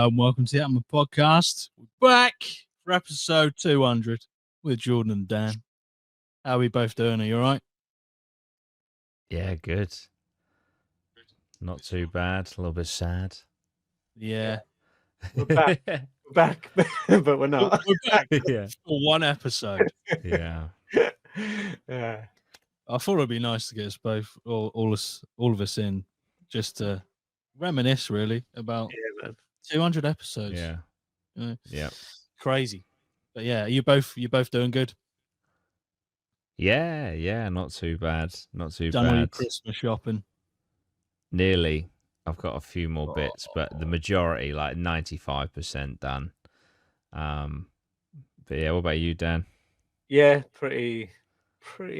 Hello and welcome to the APMA podcast. We're back for episode 200 with Jordan and Dan. How are we both doing? Are you all right? Yeah, good. Not too bad. A little bit sad. Yeah. We're back. We're back, but we're not. We're back Yeah. for one episode. Yeah. Yeah. I thought it'd be nice to get us both, all of us in, just to reminisce really about Yeah, man. 200 episodes. Yeah. You know, Yeah. crazy. But yeah, you both doing good? Yeah. Yeah. Not too bad. Not too Done all your bad. Christmas shopping? Nearly. I've got a few more bits, but the majority, like 95% done. But yeah, what about you, Dan? Yeah, pretty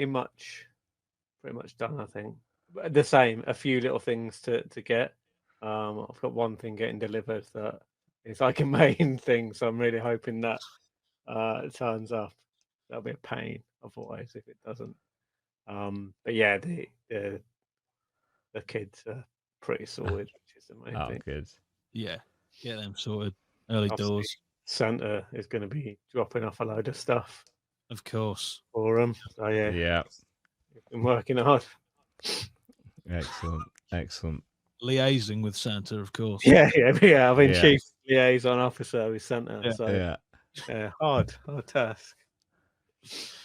much done, I think. But the same, a few little things to get. I've got one thing getting delivered that is like a main thing, so I'm really hoping that it turns up. That'll be a pain otherwise if it doesn't. But yeah, the kids are pretty sorted, which is the main Oh, thing. good. Yeah, get them sorted. Early doors. Santa is going to be dropping off a load of stuff Of course. for them. So yeah, Yeah. been working hard. Excellent. Excellent. Liaising with Santa, of course. Yeah. I've been Yeah. chief liaison officer with Santa. Yeah. So Yeah. hard task.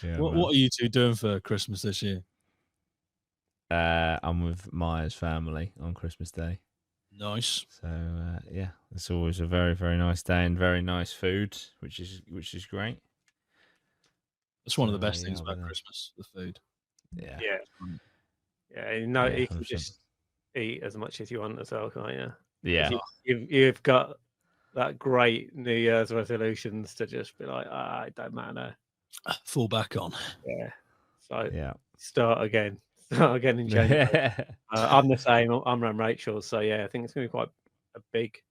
Yeah. What are you two doing for Christmas this year? I'm with Maya's family on Christmas Day. Nice. So yeah, it's always a very, very nice day and very nice food, which is great. That's one of the best yeah, things I'll about be there. Christmas, the food. Yeah. You know, Yeah, you can 100%. just eat as much as you want as well, can't you? Yeah. You've got that great New Year's resolutions to just be like, it don't matter. Fall back on. Yeah. So Yeah. start again in January. I'm the same. I'm around Rachel, so yeah, I think it's going to be quite a big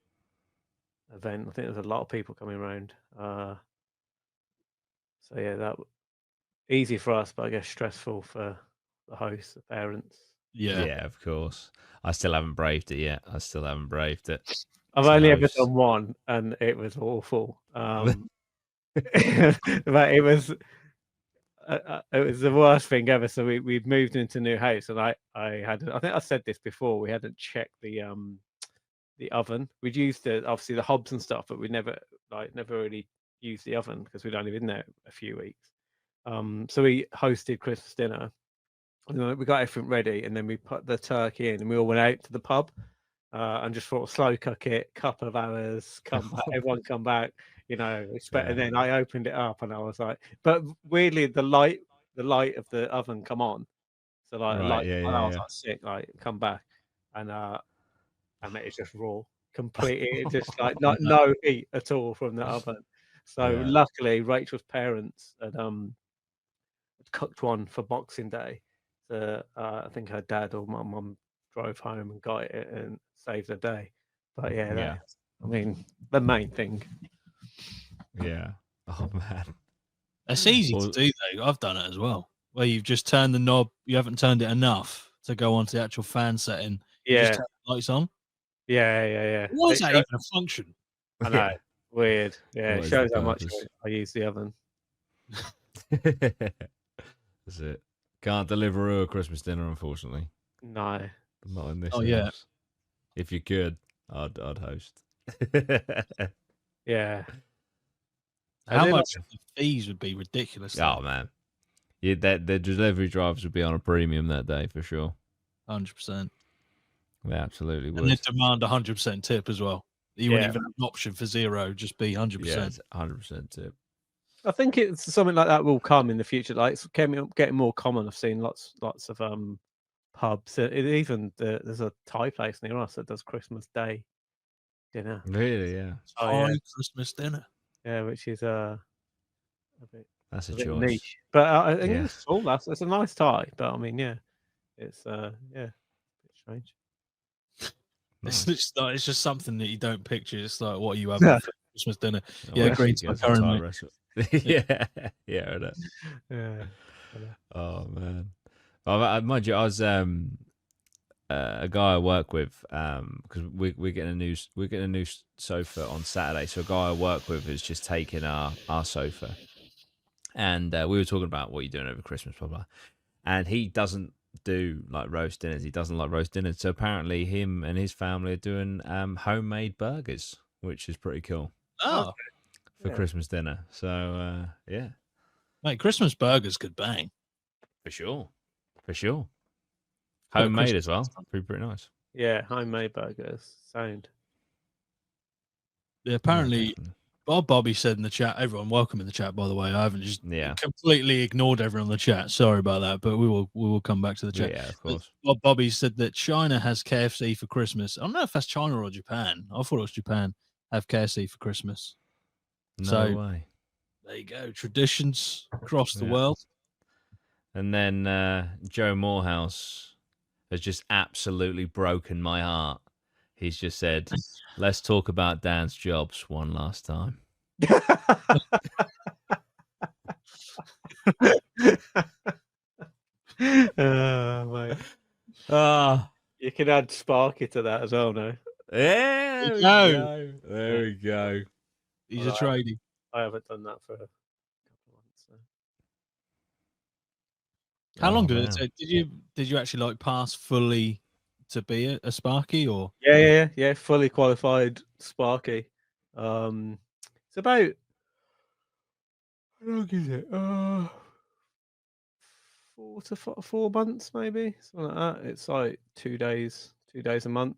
event. I think there's a lot of people coming around. So yeah, that easy for us, but I guess stressful for the hosts, the parents. Yeah. Yeah, of course. I still haven't braved it yet. I've only ever done one, and it was awful. But it was the worst thing ever. So we'd moved into a new house, and I think I said this before. We hadn't checked the oven. We'd used obviously the hobs and stuff, but we never really used the oven because we'd only been there a few weeks. So we hosted Christmas dinner. And we got everything ready, and then we put the turkey in, and we all went out to the pub and just thought slow cook it, couple of hours, come back, everyone come back, and then I opened it up, and I was like, but weirdly the light of the oven come on, so I was like sick, like come back, and it's just raw, completely, just like no heat at all from the oven. So luckily Rachel's parents had cooked one for Boxing Day. So I think her dad or my mum drove home and got it and saved the day. But I mean, the main thing. Yeah. Oh man. It's easy to do though. I've done it as well. Where you've just turned the knob, you haven't turned it enough to go onto the actual fan setting. You just turn the lights on. Yeah. Why is that even a function? I know. Weird. Yeah, it shows how much I use the oven. That's it. Can't deliver a Christmas dinner, unfortunately. No. Not in this. Oh, yeah. If you could, I'd host. Yeah. How much the fees would be ridiculous. Oh man. Yeah, the delivery drivers would be on a premium that day for sure. 100%. They absolutely would. And they demand 100% tip as well. You wouldn't even have an option for zero, just be 100%. Yeah, it's 100% tip. I think it's something like that will come in the future. Like it's getting more common. I've seen lots of pubs. There's a Thai place near us that does Christmas Day dinner. Really? Yeah. Christmas dinner. Yeah, which is a bit. That's a bit choice. niche. But I think it's cool. It's a nice Thai. But I mean, it's a bit strange. Nice. It's just something that you don't picture. It's like what you have for Christmas dinner. Great. Yeah. Yeah. Oh man. Mind you, I was a guy I work with, because we're getting a new sofa on Saturday. So a guy I work with is just taking our sofa, and we were talking about what you're doing over Christmas, blah blah. And he doesn't do like roast dinners. He doesn't like roast dinners. So apparently, him and his family are doing homemade burgers, which is pretty cool. Oh, for Christmas dinner. So yeah, mate, Christmas burgers could bang for sure. Homemade as well. Pretty nice. Yeah, homemade burgers. Sound. Yeah, apparently, Bobby said in the chat. Everyone, welcome in the chat. By the way, I haven't just completely ignored everyone in the chat. Sorry about that, but we will come back to the chat. Yeah, of course. Bobby said that China has KFC for Christmas. I don't know if that's China or Japan. I thought it was Japan have KFC for Christmas. No way. There you go. Traditions across the world. And then Joe Morehouse has just absolutely broken my heart. He's just said, let's talk about Dan's jobs one last time. Mate. You can add Sparky to that as well now. Yeah, there we go. He's a tradie. I haven't done that for a couple of months. So. How long did it take? Did you actually like pass fully to be a Sparky or? Yeah. Fully qualified Sparky. It's about how long is it? 4 months maybe, something like that. It's like 2 days a month.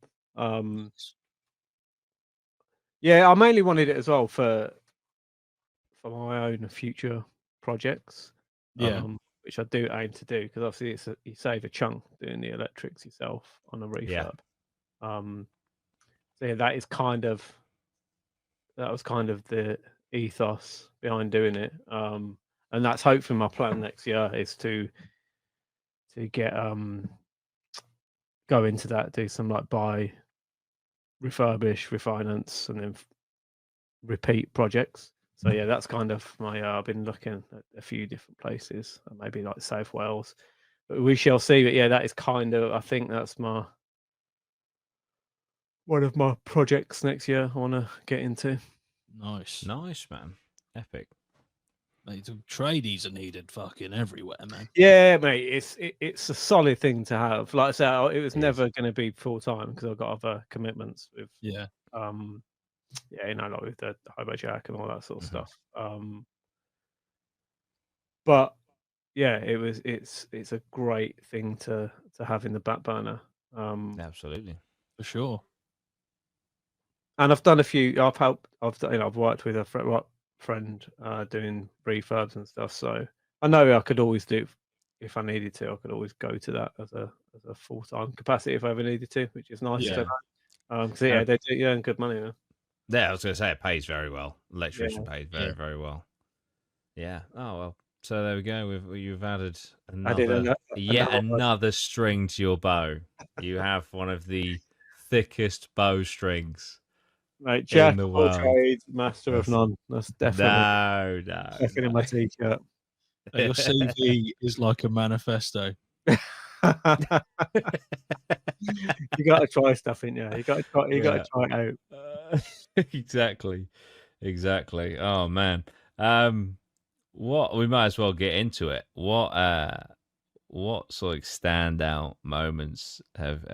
Yeah, I mainly wanted it as well for my own future projects. Which I do aim to do because obviously you save a chunk doing the electrics yourself on a refurb. So yeah, that was kind of the ethos behind doing it. And that's hopefully my plan next year is to get go into that, do some like buy, refurbish, refinance, and then repeat projects. So yeah, that's kind of my. I've been looking at a few different places, maybe like South Wales, but we shall see. But yeah, that is kind of. I think that's one of my projects next year. I want to get into. Nice, man, epic. Mate, tradies are needed fucking everywhere, man. Yeah, mate, it's a solid thing to have. Like I said, it was never going to be full time because I've got other commitments with. Yeah, like with the hobo jack and all that sort of stuff. But yeah, it's a great thing to have in the back burner. Absolutely, for sure. And I've done a few. I've worked with a friend doing refurbs and stuff. So I know I could always do if I needed to. I could always go to that as a full-time capacity if I ever needed to, which is nice. Yeah. They do earn good money. Man. Yeah, I was going to say it pays very well. Electrician pays very well. Yeah. Oh well. So there we go. You've added another string to your bow. You have one of the thickest bow strings. Right, Jack of all trades, master of none. That's definitely definitely my t-shirt. Your CV is like a manifesto. You got to try stuff, ain't you? You got to try it out. Exactly. Oh man. What we might as well get into it. What sort of standout moments have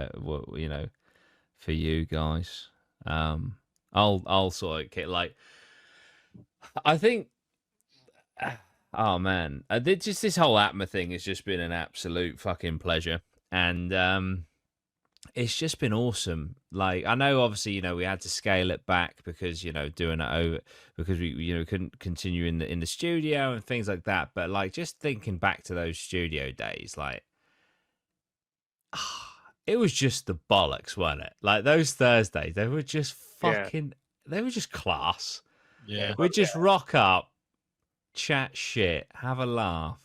for you guys? I'll sort of like. I think. Oh man, just this whole APMA thing has just been an absolute fucking pleasure, and it's just been awesome. Like I know, obviously, we had to scale it back because doing it over because we couldn't continue in the studio and things like that. But like just thinking back to those studio days, like it was just the bollocks, wasn't it? Like those Thursdays, they were just fucking, they were just class. Yeah, we'd just rock up, chat shit, have a laugh.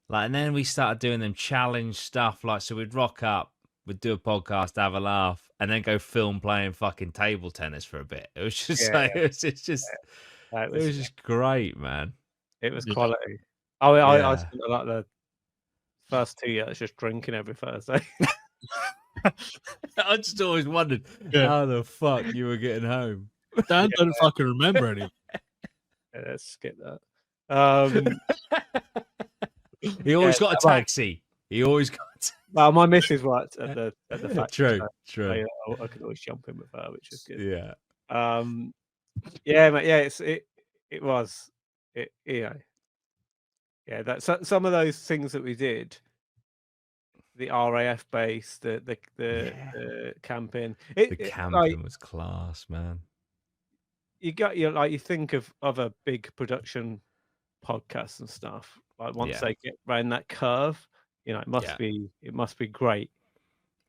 Like, and then we started doing them challenge stuff. Like, so we'd rock up, we'd do a podcast, have a laugh, and then go film playing fucking table tennis for a bit. It was just it was just great, man. It was quality. I spent like the first 2 years just drinking every Thursday. I just always wondered how the fuck you were getting home. Dan don't fucking remember any. Let's skip that. He always got a taxi. He always got. Well, my missus worked at the factory. True. I could always jump in with her, which is good. Yeah. Yeah, mate. Yeah, it was. Yeah, that's some of those things that we did. The RAF base, the camping. The camping was class, man. You think of other big production podcasts and stuff. Like once they get around that curve, it must be great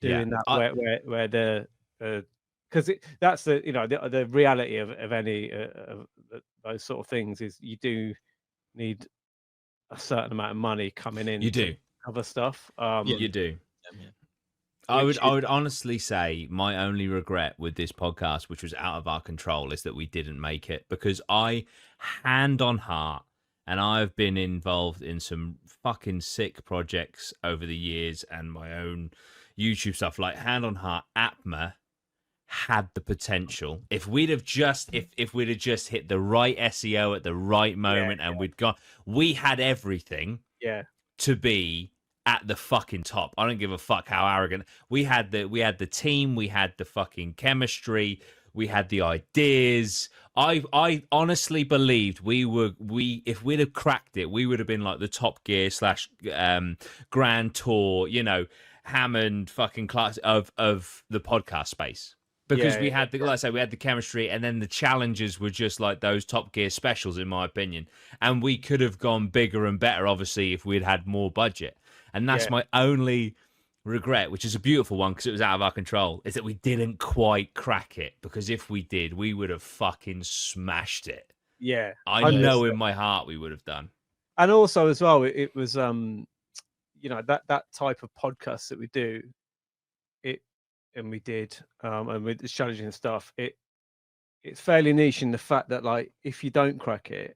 doing that where the because that's the reality of any of those sort of things is you do need a certain amount of money coming in. You do other stuff. You do. I would honestly say my only regret with this podcast, which was out of our control, is that we didn't make it, because I, hand on heart, and I've been involved in some fucking sick projects over the years and my own YouTube stuff, like hand on heart, APMA had the potential. If we'd have just hit the right SEO at the right moment and we had everything to be at the fucking top. I don't give a fuck how arrogant. We had the team, we had the fucking chemistry, we had the ideas. I honestly believed if we'd have cracked it, we would have been like the Top Gear / Grand Tour, Hammond fucking class of the podcast space. Because we had like I say, we had the chemistry, and then the challenges were just like those Top Gear specials, in my opinion. And we could have gone bigger and better, obviously, if we'd had more budget. And that's my only regret, which is a beautiful one because it was out of our control, is that we didn't quite crack it. Because if we did, we would have fucking smashed it. Yeah. I know in my heart we would have done. And also as well, it was that type of podcast that we do, and we did, and with the challenging stuff, it's fairly niche in the fact that, like, if you don't crack it,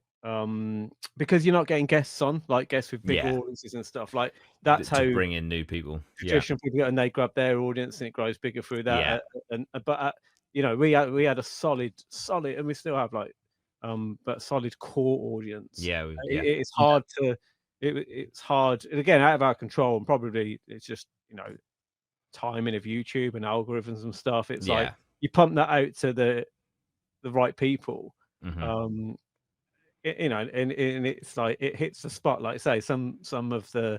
because you're not getting guests on, like guests with big audiences and stuff, like that's how bring in new people, traditional people, and they grab their audience and it grows bigger through that. But we had a solid, and we still have but solid core audience. It's hard to, it's hard, and again, out of our control, and probably it's just timing of YouTube and algorithms and stuff. It's like you pump that out to the right people, and it's like it hits the spot. Like I say, some of the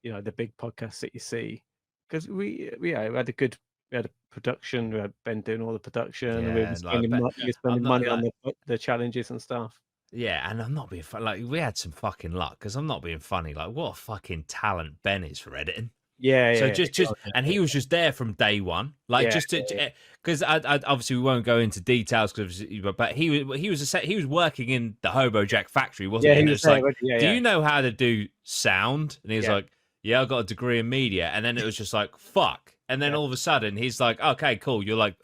the big podcasts that you see, because we had a production. We had Ben doing all the production, and we were spending money on the challenges and stuff. Yeah, and I'm not being funny. Like, we had some fucking luck, because I'm not being funny. Like, what a fucking talent Ben is for editing. And he was just there from day one, like because I obviously we won't go into details, but he was working in the Hobo Jack factory, wasn't he? Do you know how to do sound? And he was like, I got a degree in media. And then it was just like, fuck. And then all of a sudden he's like, okay, cool. You're like,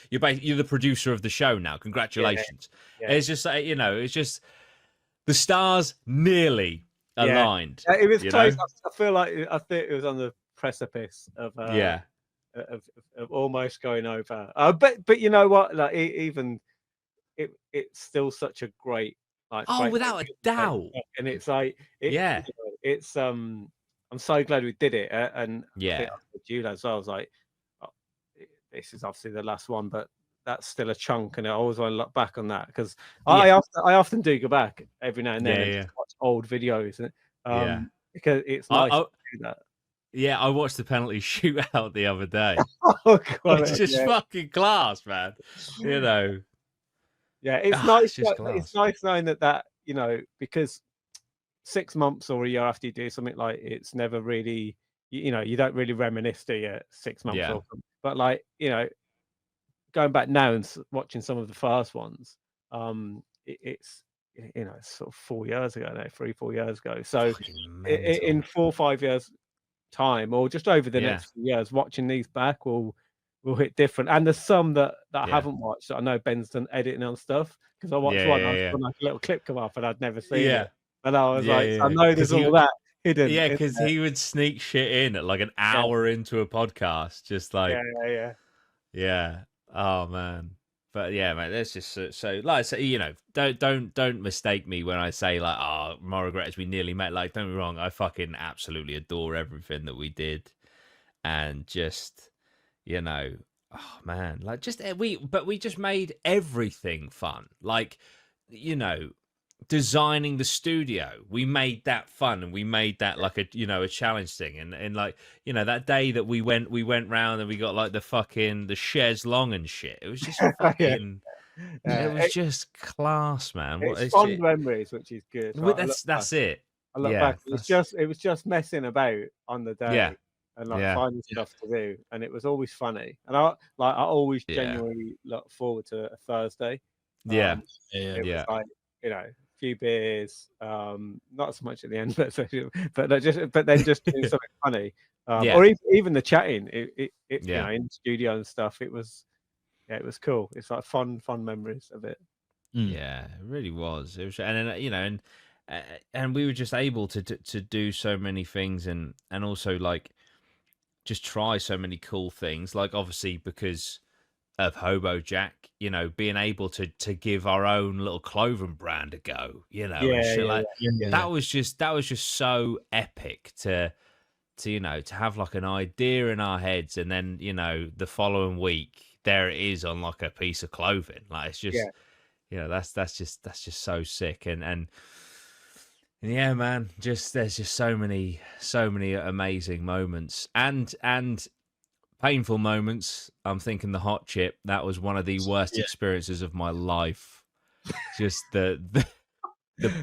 you're the producer of the show now. Congratulations. It's just like, it's just the stars nearly aligned. It was close. I feel like I think it was on the precipice of almost going over, but you know what, like even it's still such a great, like, without a doubt, and it's like it's I'm so glad we did it, and you as well. I was like, this is obviously the last one, but that's still a chunk, and I always want to look back on that, because I often do go back every now and then and just watch old videos, and because it's nice to do that. Yeah, I watched the penalty shootout the other day. Oh God, it's just fucking class, man. Yeah, it's nice. It's nice knowing that because 6 months or a year after you do something, like, it's never really, you don't really reminisce, do you? 6 months, but like going back now and watching some of the first ones, it's sort of 4 years ago now, 3-4 years ago. So in 4 or 5 years time, or just over the next few years, watching these back will hit different. And there's some that I haven't watched that I know Ben's done editing on stuff, because I watched one, I saw like a little clip come up and I'd never seen it, and I was like, I know there's all that, hidden. Yeah, because he would sneak shit in at like an hour into a podcast, just like yeah. Oh man. But yeah, mate, that's just so like I say, you know, don't mistake me when I say like, oh, my regret is we nearly met. Like, don't be wrong, I fucking absolutely adore everything that we did, and just, you know, oh man, like just we just made everything fun. Like, you know, designing the studio, we made that fun, and we made that like a, you know, a challenge thing, and like, you know, that day that we went round and we got like the chaise long and shit. It was just fucking it was just class, man. What it's is fond it? memories, which is good. So That's it. I look Yeah, back, it was just messing about on the yeah, day and like finding stuff to do, and it was always funny. And I always genuinely look forward to a Thursday. Yeah, It was like, you know, a few beers, not so much at the end, but then just doing something funny, or even the chatting. You know, in the studio and stuff. It was cool. It's like fun memories of it. Yeah, it really was. It was, and then, you know, and we were just able to do so many things, and also like just try so many cool things. Like, obviously, because of Hobo Jack, you know, being able to give our own little clothing brand a go, you know, and shit like that was just so epic to you know, to have like an idea in our heads, and then, you know, the following week there it is on like a piece of clothing. Like, it's just, you know, that's just so sick, and yeah, man, just there's just so many amazing moments, and painful moments. I'm thinking the hot chip, that was one of the worst experiences of my life. Just the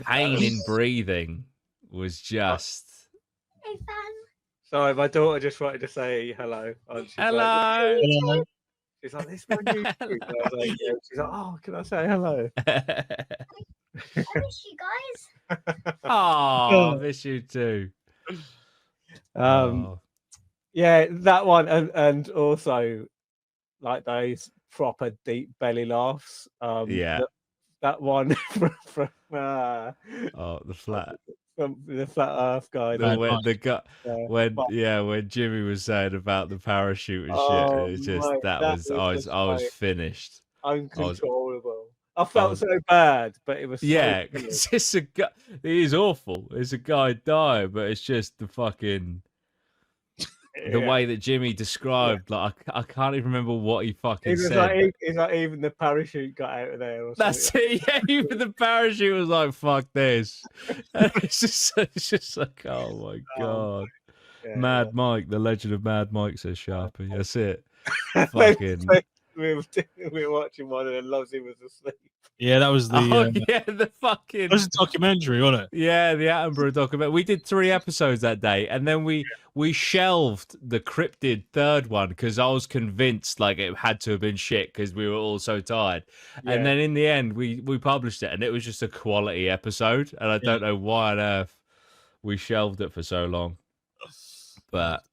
pain in breathing was just. Hey, fam. Sorry, my daughter just wanted to say hello. She's Hello. Like, she's like, this is my YouTube. I was like, yeah. She's like, oh, can I say hello? I miss you guys. Oh, I miss you too. Yeah, that one, and also like those proper deep belly laughs. That one from the flat. From the flat Earth guy. When Jimmy was saying about the parachute and shit, it was just I was finished. Uncontrollable. I felt so bad, but it was it's just a guy. It is awful. It's a guy dying, but it's just the fucking the way that Jimmy described. Like, I can't even remember what he fucking said. It's like even the parachute got out of there. Or That's it. Yeah, even the parachute was like, "Fuck this." It's just like, oh my god. Mad Mike, the legend of Mad Mike, says Sharpie. That's it. Fucking. We were watching one, and then Lozzy was asleep. Yeah, that was the the fucking. That was a documentary, wasn't it? Yeah, the Attenborough documentary. We did 3 episodes that day, and then we shelved the cryptid third one because I was convinced like it had to have been shit because we were all so tired. Yeah. And then in the end, we published it, and it was just a quality episode. And I don't know why on earth we shelved it for so long. But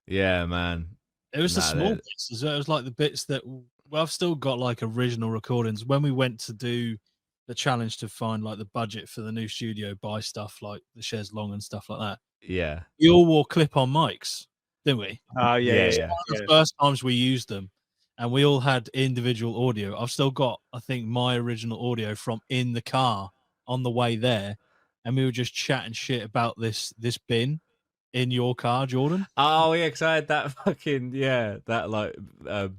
yeah, man, it was the small bits as well. It was like the bits that. Well, I've still got like original recordings. When we went to do the challenge to find like the budget for the new studio, buy stuff like the chaise long and stuff like that. Yeah. We all wore clip-on mics, didn't we? Oh, yeah. The first times we used them, and we all had individual audio. I've still got, I think, my original audio from in the car on the way there, and we were just chatting shit about this bin in your car, Jordan. Oh yeah, because I had that fucking that like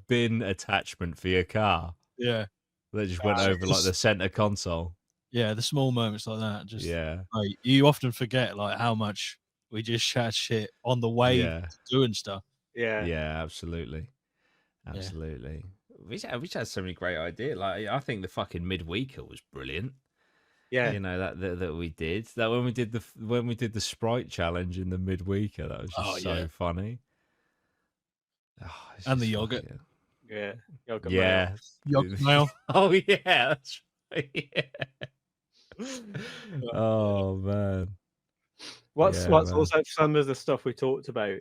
bin attachment for your car. Yeah, that just went over like the center console. Yeah, the small moments like that. Just like, you often forget like how much we just chat shit on the way doing stuff. Yeah, absolutely. We had so many great ideas. Like, I think the fucking Midweeker was brilliant. Yeah, you know that we did that when we did the Sprite challenge in the Midweeker. That was just so funny. And the yogurt. Yogurt mayo. Oh yeah, that's right. Oh man. What's also some of the stuff we talked about,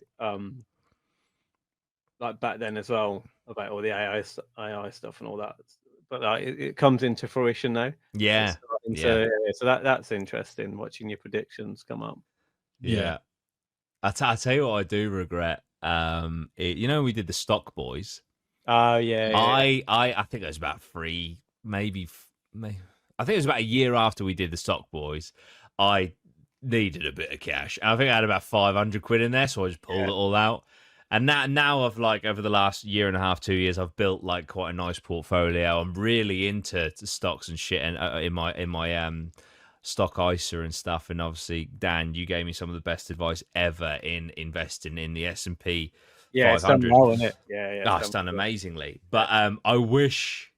like back then as well, about all the AI stuff and all that. But it comes into fruition now. Yeah. So that's interesting, watching your predictions come up. Yeah. I tell you what, I do regret. We did the Stock Boys. Oh yeah. I think it was about three, maybe. I think it was about a year after we did the Stock Boys. I needed a bit of cash. I think I had about 500 quid in there, so I just pulled it all out. And now I've over the last year and a half, 2 years, I've built quite a nice portfolio. I'm really into stocks and shit, and in my stock ISA and stuff. And obviously, Dan, you gave me some of the best advice ever in investing in the S&P Yeah, it's done 500. well, isn't it? Yeah, It's done amazingly. But I wish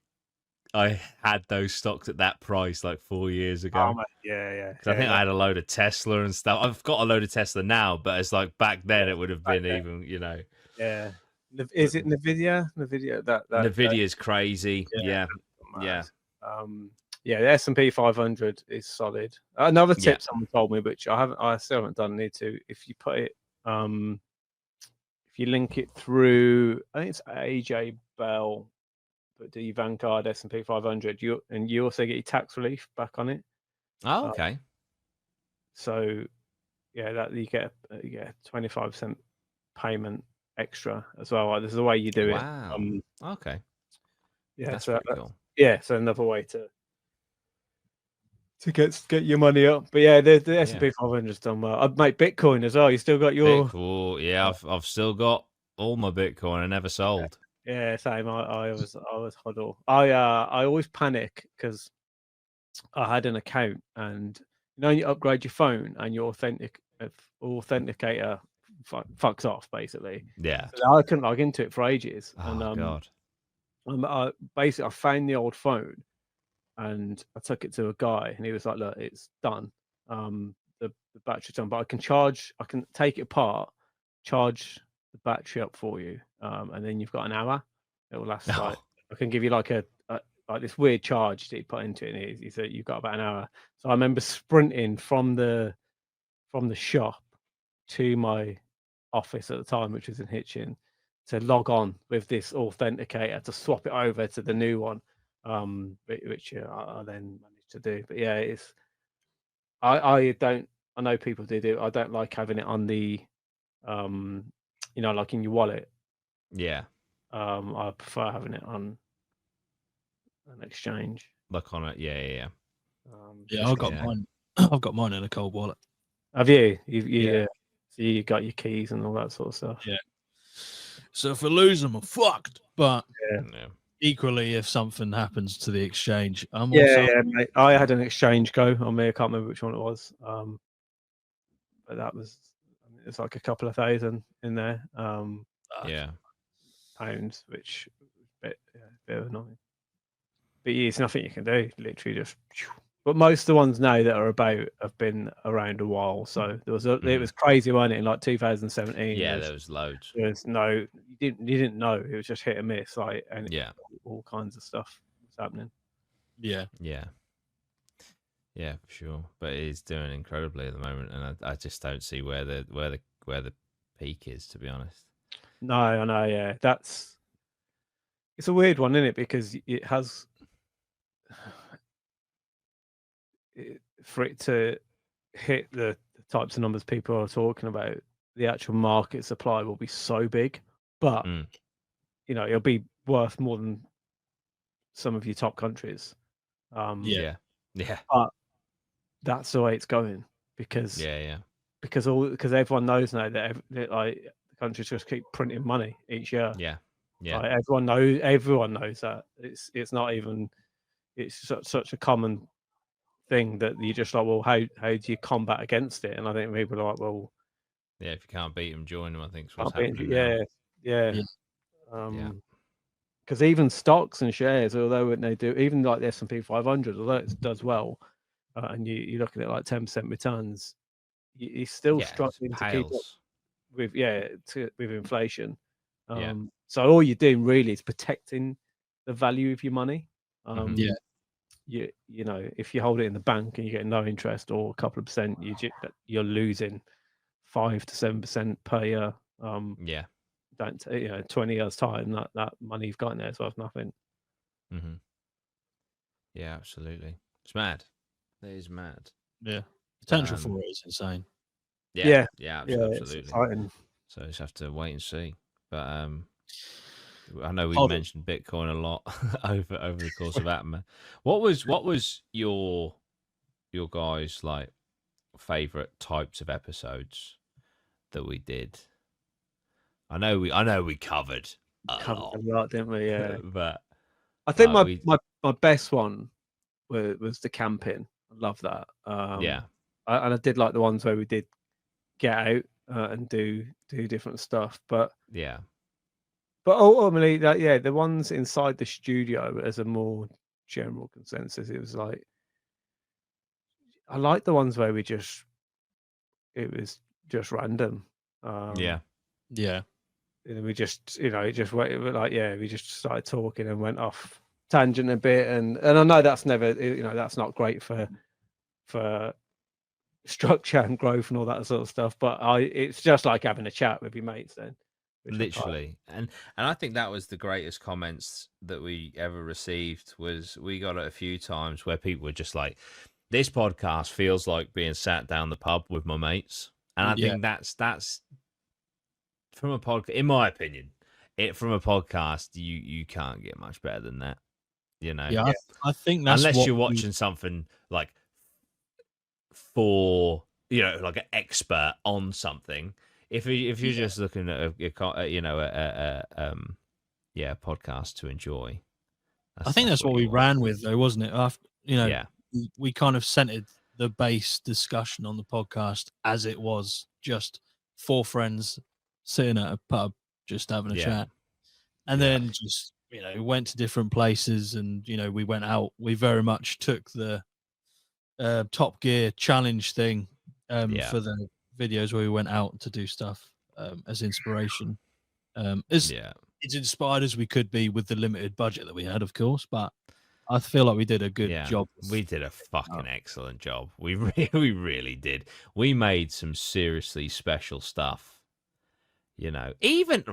I had those stocks at that price 4 years ago. mate, yeah. Because I think I had a load of Tesla and stuff. I've got a load of Tesla now, but it's back then it would have been even, Yeah. Is it Nvidia? That Nvidia's crazy. Yeah. Yeah. Yeah, the S&P 500 is solid. Another tip Yeah. someone told me, which I still haven't done. Need to. If you put it, if you link it through, I think it's AJ Bell, but the Vanguard S&P 500, you also get your tax relief back on it. Oh, okay. So yeah, that you get 25% payment extra as well. There's a way you do Wow. it. Okay. Yeah, That's so pretty cool. yeah, so another way to get your money up. But yeah, the S&P 500's done well. I'd make Bitcoin as well. You still got your Yeah, I've still got all my Bitcoin. I never sold. Yeah, same. I was huddle. I always panic because I had an account, and you upgrade your phone and your authenticator fucks off basically. Yeah. So I couldn't log into it for ages. Oh, And God. basically I found the old phone and I took it to a guy and he was like, look, it's done. The battery's done, but I can take it apart, charge the battery up for you, and then you've got an hour. It will last I can give you like this weird charge that you put into it, and he said you've got about an hour. So I remember sprinting from the shop to my office at the time, which was in Hitchin, to log on with this authenticator to swap it over to the new one, which I then managed to do. But yeah, I don't. I know people do. I don't like having it on the, like in your wallet. Yeah. I prefer having it on an exchange. Look on it. Yeah. Yeah, I've got mine. I've got mine in a cold wallet. Have you? Yeah. So you got your keys and all that sort of stuff. Yeah. So if I lose them, I'm fucked. But Yeah. equally, if something happens to the exchange, I'm mate. I had an exchange go on me. I can't remember which one it was. But that was, it's like a couple of thousand in there. Yeah. Pounds, which was a bit annoying. But yeah, it's nothing you can do. Literally just. But most of the ones now that are about have been around a while. So there was it was crazy, wasn't it? In like 2017. Yeah, there was loads. There's you didn't know. It was just hit and miss, and all kinds of stuff was happening. Yeah. Yeah, for sure. But it is doing incredibly at the moment, and I just don't see where the peak is, to be honest. No, I know. Yeah, it's a weird one, isn't it? Because it has for it to hit the types of numbers people are talking about, the actual market supply will be so big, but it'll be worth more than some of your top countries. Yeah. But that's the way it's going because because everyone knows now that the countries just keep printing money each year. Yeah. Everyone knows that it's not even such a common thing that you just like, well, how do you combat against it? And I think people are like, well, yeah, if you can't beat them, join them. I think is what's happening. Yeah. Because even stocks and shares, although when they do, even like the S&P 500, although it does well, and you look at it like 10% returns, you're still struggling to keep up with inflation. So all you're doing really is protecting the value of your money. If you hold it in the bank and you get no interest or a couple of percent, you're losing 5 to 7% per year. 20 years time, that money you've got in there is worth nothing. Yeah, absolutely. It's mad. It is mad. Yeah, potential for it is insane. Yeah. Absolutely. Yeah, it's exciting. So just have to wait and see. But I know we Hold it. mentioned Bitcoin a lot over the course of APMA. What was your guys' like favorite types of episodes that we did? I know we covered a Covered lot, a lot, didn't we? Yeah. but I think like, my best one was the camping. I love that. yeah, And I did like the ones where we did get out and do different stuff. But yeah, ultimately, that yeah, the ones inside the studio as a more general consensus, it was like I like the ones where it was just random. yeah, Yeah. And we just it just went like we just started talking and went off tangent a bit, and I know that's never that's not great for structure and growth and all that sort of stuff, but it's just like having a chat with your mates then, which I quite literally. And I think that was the greatest comments that we ever received. Was we got it a few times where people were just like, "This podcast feels like being sat down the pub with my mates," and I Yeah. think that's from a podcast. In my opinion, from a podcast, you can't get much better than that. You know, Yeah. I think that's unless what you're we- watching something like for like an expert on something. If you're just looking at a podcast to enjoy, I think that's what we ran with, though, wasn't it? After, Yeah, we kind of centered the base discussion on the podcast as it was, just four friends sitting at a pub, just having a Yeah. chat, and Yeah. then just went to different places, and we went out. We very much took the Top Gear challenge thing Yeah. for the videos where we went out to do stuff as inspiration. As yeah, inspired as we could be with the limited budget that we had, of course, but I feel like we did a good yeah. job. We did a fucking excellent job. We really did. We made some seriously special stuff. Even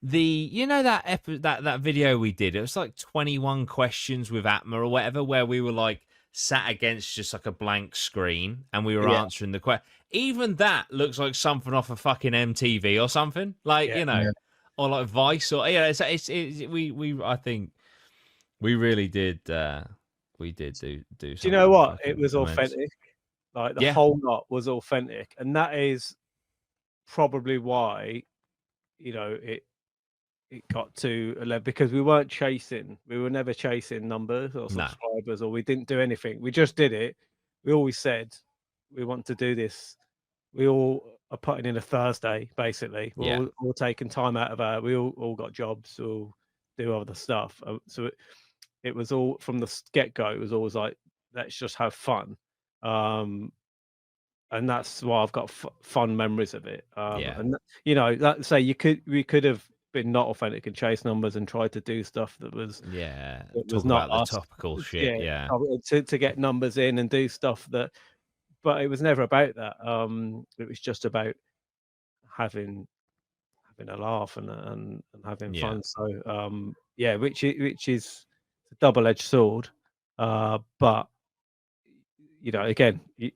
the that video we did. It was like 21 questions with APMA or whatever, where we were like sat against just like a blank screen and we were Yeah. answering the question. Even that looks like something off a fucking MTV or something, like Yeah. or like Vice or it's we I think we really did we did do Do you something know what? It fucking was immense. authentic. Like the Yeah. whole lot was authentic, and that is probably why it got to 11, because we weren't chasing. We were never chasing numbers or No. subscribers, or we didn't do anything. We just did it. We always said we want to do this. We all are putting in a Thursday, basically. We're Yeah. all taking time out of we all got jobs, all do other stuff. So it was all from the get-go. It was always like, let's just have fun. And that's why I've got fun memories of it. Yeah. And we could have been not authentic and chase numbers and tried to do stuff that was Yeah. that Talk was not about us. the topical shit. Yeah. To get numbers in and do stuff that, but it was never about that. It was just about having a laugh and having Yeah. fun. So which is a double-edged sword. But again, you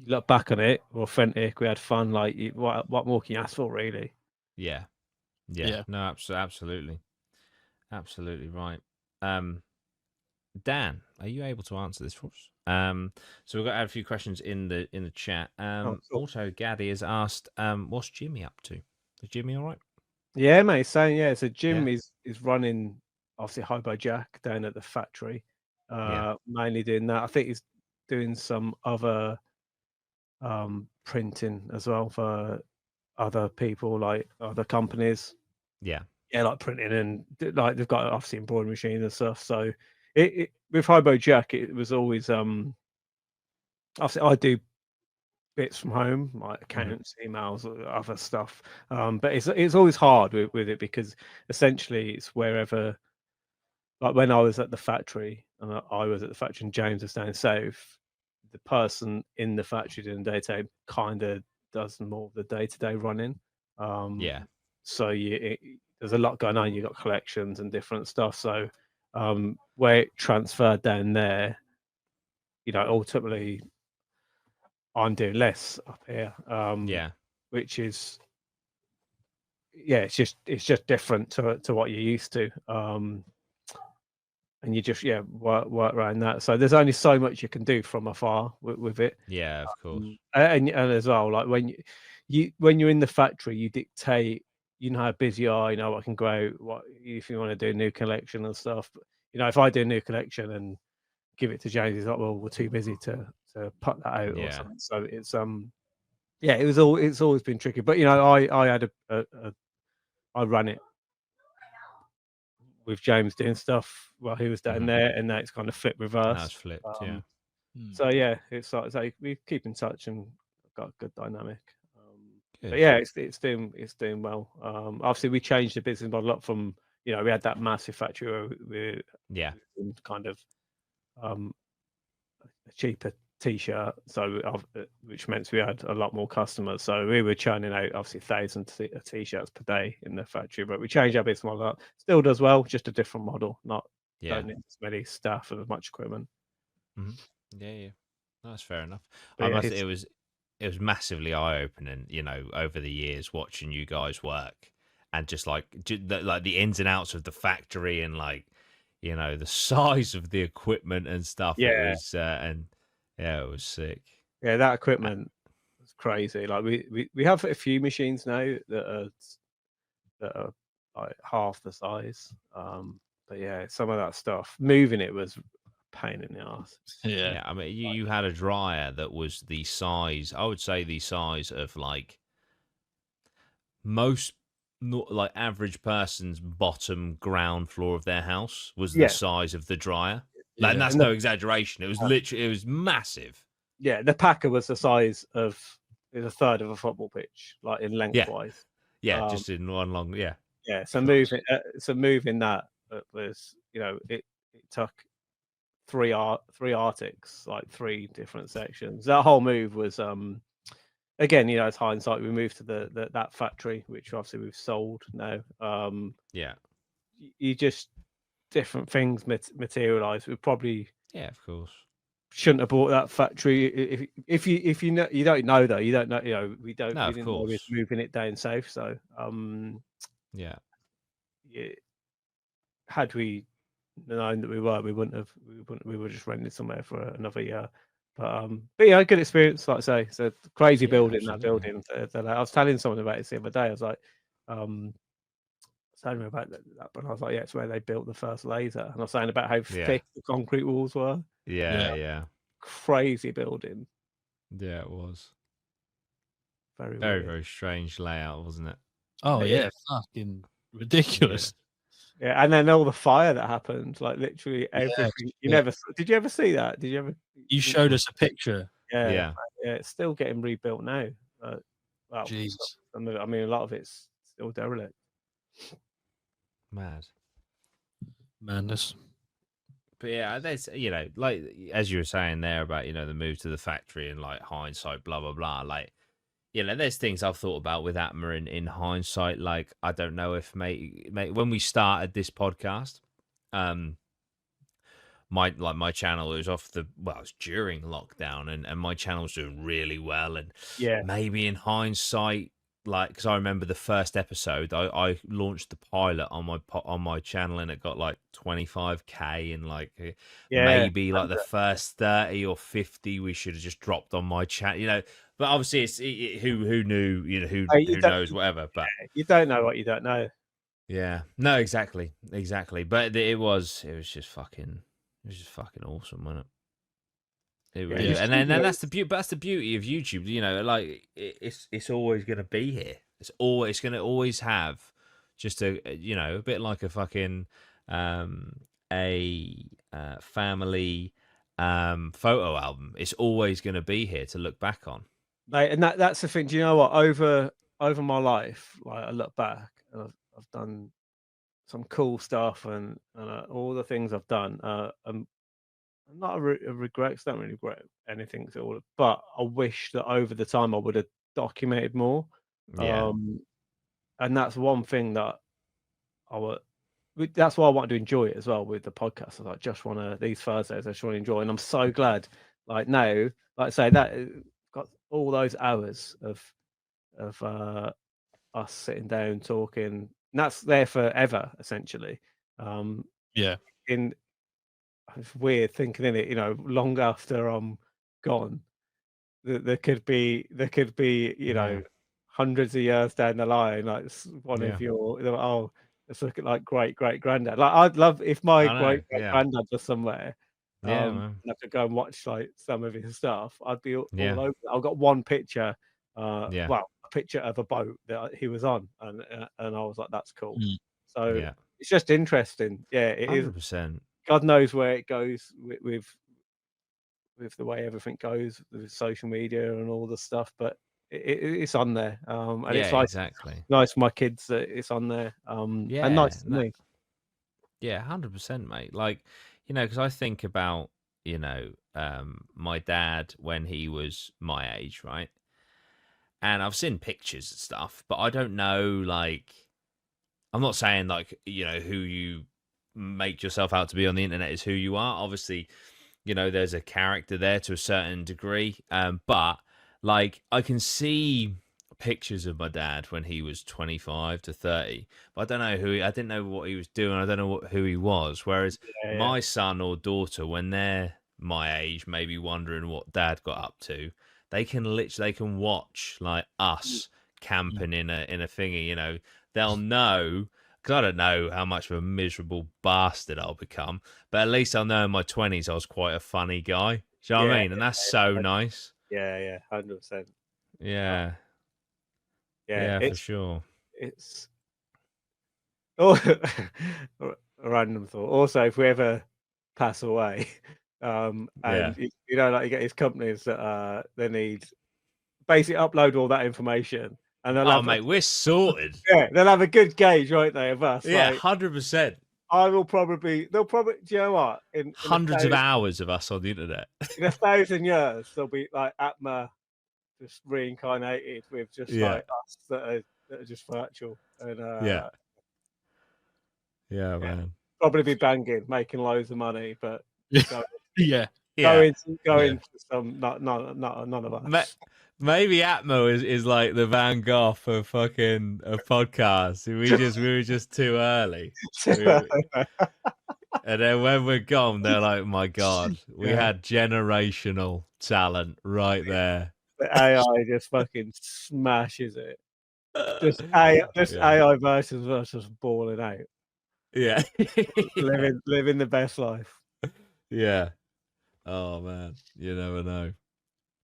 look back on it, we're authentic, we had fun. Like, what more can you ask for, really? Yeah. Yeah. No, absolutely. Absolutely right. Dan, are you able to answer this for us? So we've got a few questions in the chat. Cool. Also, Gaddy has asked, what's Jimmy up to? Is Jimmy all right? Yeah, mate. Saying so Jim Yeah. is running obviously Hobo Jack down at the factory. Yeah. Mainly doing that. I think he's doing some other printing as well for other people, like other companies. Yeah. Yeah, like printing, and like they've got obviously embroidery machines and stuff. So it with Hobo Jack, it was always obviously I do bits from home, like accounts, emails, other stuff. But it's always hard with it, because essentially it's wherever. Like when I was at the factory, and I was at the factory, and James was down south, the person in the factory doing day-to-day kind of does more of the day-to-day running. Yeah. So there's a lot going on. You've got collections and different stuff. So where it transferred down there, ultimately I'm doing less up here. Yeah. Which is, it's just different to what you're used to. And you just work around that. So there's only so much you can do from afar with it. Yeah, of course. And as well, like when you're in the factory, you dictate, you know how busy you are, you know what can grow, what if you want to do a new collection and stuff. But, you know, if I do a new collection and give it to James, he's like, well, we're too busy to put that out or Yeah. something. So it's it's always been tricky. But you know, I had I ran it with James doing stuff while he was down Mhm. there, and now it's kind of flip reverse. Now it's flipped. Yeah. So yeah, it's like we keep in touch and got a good dynamic. But Good. yeah, it's doing well. Obviously, we changed the business model up from, you know, we had that massive factory where we Yeah. kind of a cheaper t-shirt, so which meant we had a lot more customers. So we were churning out obviously thousands of t-shirts per day in the factory. But we changed our business model up. Still does well, just a different model. Yeah. Don't need as many staff and as much equipment. Yeah. That's fair enough. But yeah, it was massively eye opening, you know, over the years watching you guys work and just like the ins and outs of the factory and like, you know, the size of the equipment and stuff. It Yeah. was it was sick. Yeah, that equipment was crazy. Like we have a few machines now that are like half the size. But yeah, some of that stuff, moving it was a pain in the ass. Yeah, I mean, you had a dryer that was the size, I would say the size of like most like average person's bottom ground floor of their house was the Yeah. size of the dryer. Yeah. And that's And no exaggeration. It was literally, it was massive. Yeah, the Packer was the size of a third of a football pitch, like in lengthwise. Yeah, just in one long, yeah. Yeah, so moving that was, you know, it took three Arctics, like 3 different sections. That whole move was again, you know, it's hindsight. We moved to that factory, which obviously we've sold now. Yeah. You just different things materialize. We probably Of course. shouldn't have bought that factory. If you know, you don't know though. You don't know. You know, we No, of didn't know we were course. moving it down south. So Yeah. had we known that we wouldn't have. We would just rented somewhere for another year. But yeah, good experience. Like I say, it's a crazy Yeah, building. That absolutely. building. I was telling someone about it the other day. I was like, telling me about that, but I was like, yeah, it's where they built the first laser. And I was saying about how thick the concrete walls were. Yeah. Crazy building. Yeah, it was. Very Very, weird. very strange layout, wasn't it? Oh yeah, fucking ridiculous. Yeah, and then all the fire that happened, like literally everything. Did you ever see that? Did you ever? You showed us a picture. Yeah. It's still getting rebuilt now. Well, Jesus. I mean, a lot of it's still derelict. Madness. But yeah, there's, you know, like as you were saying there about, you know, the move to the factory and like hindsight, blah blah blah. Like, you know, there's things I've thought about with APMA in hindsight. Like, I don't know if mate, when we started this podcast, my channel was it was during lockdown, and my channel was doing really well, and maybe in hindsight, like, because I remember the first episode, I launched the pilot on my channel, and it got like 25K, and like maybe like the first 30 or 50 we should have just dropped on my chat, you know. But obviously, who knew, you know, who knows, whatever. But you don't know what you don't know. Yeah, no, exactly. But it was just fucking awesome, wasn't it? It really, and then that's the beauty. That's the beauty of YouTube. You know, like it's always going to be here. It's going to always have just a bit like a fucking family photo album. It's always going to be here to look back on. Mate, and that's the thing. Do you know what? Over my life, like I look back and I've done some cool stuff and all the things I've done. I'm not a regret. I don't really regret anything at all. But I wish that over the time I would have documented more. Yeah. And that's one thing that that's why I wanted to enjoy it as well with the podcast. I just want to, these Thursdays, I just want to enjoy. And I'm so glad, like now, like I say, that got all those hours of us sitting down talking, and that's there forever essentially. Yeah. It's weird thinking in it, long after I'm gone, there could be Yeah. hundreds of years down the line, like one Yeah. of your let's look at like great granddad. Like I'd love if my I know, great yeah. granddad was somewhere. Yeah, And man. I could go and watch like some of his stuff. I'd be all Yeah. over. I've got one picture, Yeah. well, a picture of a boat that he was on, and I was like, that's cool. Mm. So Yeah. it's just interesting. Yeah, it is. 100%. God knows where it goes with the way everything goes with social media and all the stuff, but it's on there. And Yeah, it's like exactly. nice for my kids that it's on there. And Yeah, nice to me. Yeah, 100%, mate. Like, because I think about, my dad when he was my age, right? And I've seen pictures and stuff, but I don't know, like, I'm not saying, like, who you make yourself out to be on the internet is who you are. Obviously, there's a character there to a certain degree. But, like, I can see pictures of my dad when he was 25 to 30, but I don't know I didn't know what he was doing. I don't know who he was. Whereas my son or daughter, when they're my age, maybe wondering what dad got up to, they can watch like us camping in a thingy, they'll know, because I don't know how much of a miserable bastard I'll become, but at least I'll know in my 20s I was quite a funny guy. Do you know what I mean? And that's so nice. Yeah, 100%. Yeah. Yeah, For sure. It's a random thought. Also, if we ever pass away, and like you get these companies that they need basically upload all that information, and they'll have, mate, we're sorted. Yeah, they'll have a good gauge, right there, of us. Yeah, like, 100%. they'll probably, do you know what? In hundreds of hours of us on the internet. In 1,000 years, they'll be like APMA just reincarnated with just like us that are just virtual. And yeah, man. Probably be banging, making loads of money, but going to some none of us. Maybe Atmo is like the Van Gogh of fucking a podcast. We were just too early. And then when we're gone, they're like, my God, we had generational talent right there. The AI just fucking smashes it. Just AI versus balling out. Yeah. living the best life. Yeah. Oh man, you never know.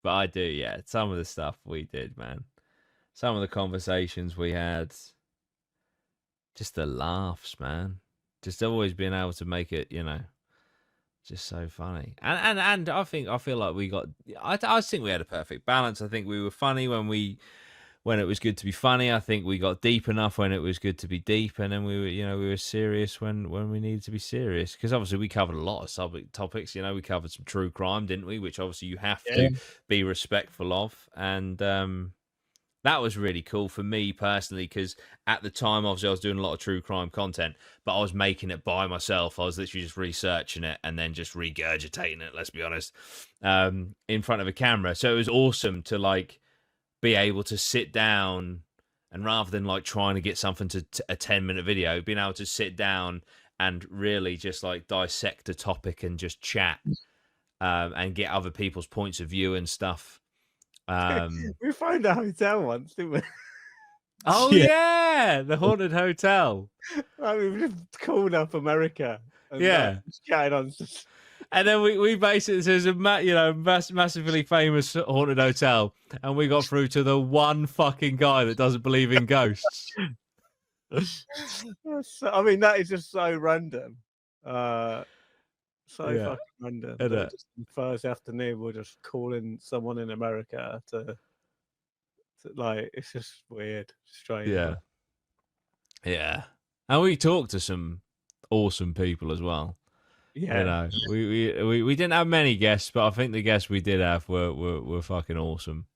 But I do, yeah. Some of the stuff we did, man. Some of the conversations we had. Just the laughs, man. Just always being able to make it, just so funny. And I feel like we got. I think we had a perfect balance. I think we were funny when it was good to be funny. I think we got deep enough when it was good to be deep, and then we were serious when we needed to be serious. Because obviously we covered a lot of topics. We covered some true crime, didn't we? Which obviously you have to be respectful of, and that was really cool for me personally, because at the time, obviously, I was doing a lot of true crime content, but I was making it by myself. I was literally just researching it and then just regurgitating it, let's be honest, in front of a camera. So it was awesome to, like, be able to sit down and rather than, like, trying to get something to a 10-minute video, being able to sit down and really just, like, dissect a topic and just chat and get other people's points of view and stuff. We found a hotel once, didn't we? Oh yeah, the haunted hotel. We just called up America. And, just chatting on. And then we basically, there's a massively famous haunted hotel, and we got through to the one fucking guy that doesn't believe in ghosts. I mean, that is just so random. Fucking random. Just Thursday afternoon, we're just calling someone in America to like, it's just weird, strange. Yeah. And we talked to some awesome people as well. Yeah. We didn't have many guests, but I think the guests we did have were fucking awesome.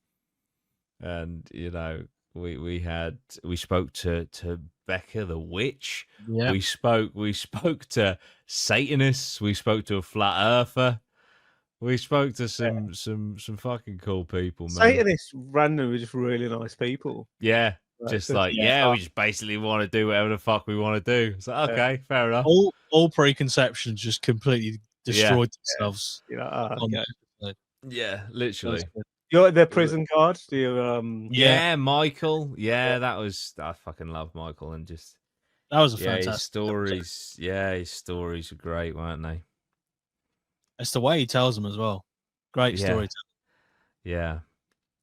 And we spoke to Becca the witch. Yeah. We spoke to Satanists. We spoke to a flat earther. We spoke to some fucking cool people, man. Satanists randomly just really nice people. Yeah, Like, just so- like we just basically want to do whatever the fuck we want to do. It's like, okay, fair enough. All preconceptions just completely destroyed themselves. you know, on okay. the episode. Yeah, literally. That's good. You're the prison guard. Do you Yeah, Michael. Yeah, that was. I fucking love Michael, and just That was a his fantastic stories. Yeah, his stories were great, weren't they? It's the way he tells them as well. Great Yeah. storytelling.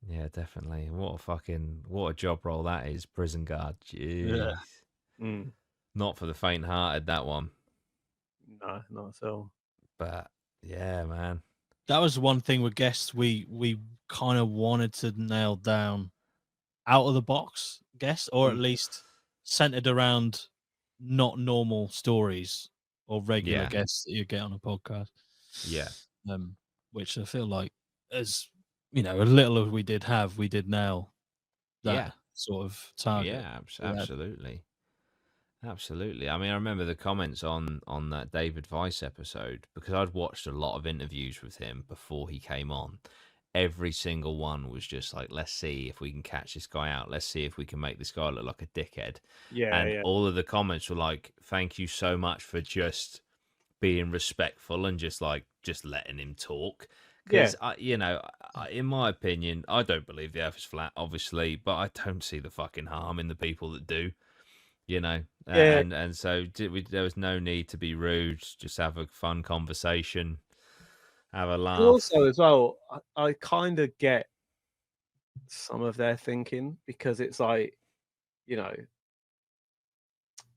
Yeah, definitely. What a job role that is, prison guard. Jeez. Not for the faint-hearted, that one. No, not at all. But yeah, man. That was one thing with guests we kind of wanted to nail down out of the box guests, or at least centered around not normal stories or regular guests that you get on a podcast. Yeah. Which I feel like, as you know, a little as we did nail that sort of target. Yeah, absolutely. Absolutely. I mean, I remember the comments on that David Weiss episode, because I'd watched a lot of interviews with him before he came on. Every single one was just like, let's see if we can catch this guy out. Let's see if we can make this guy look like a dickhead. And all of the comments were like, thank you so much for just being respectful and just letting him talk. Because, in my opinion, I don't believe the earth is flat, obviously, but I don't see the fucking harm in the people that do. And so there was no need to be rude. Just have a fun conversation, have a laugh. And also, as well, I kind of get some of their thinking, because it's like,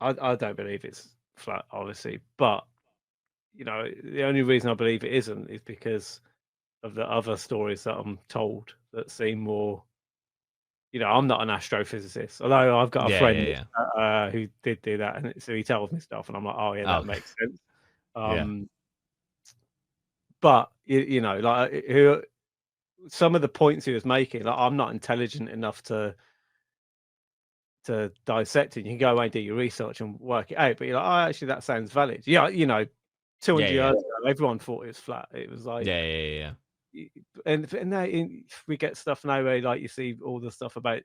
I don't believe it's flat, obviously, but the only reason I believe it isn't is because of the other stories that I'm told that seem more. I'm not an astrophysicist, although I've got a friend who did do that, and so he tells me stuff, and I'm like, oh yeah, that makes sense. But like some of the points he was making, like, I'm not intelligent enough to dissect it. You can go away and do your research and work it out, but you're like, oh, actually, that sounds valid. 200 years ago, everyone thought it was flat. It was like, and now we get stuff now where, like, you see all the stuff about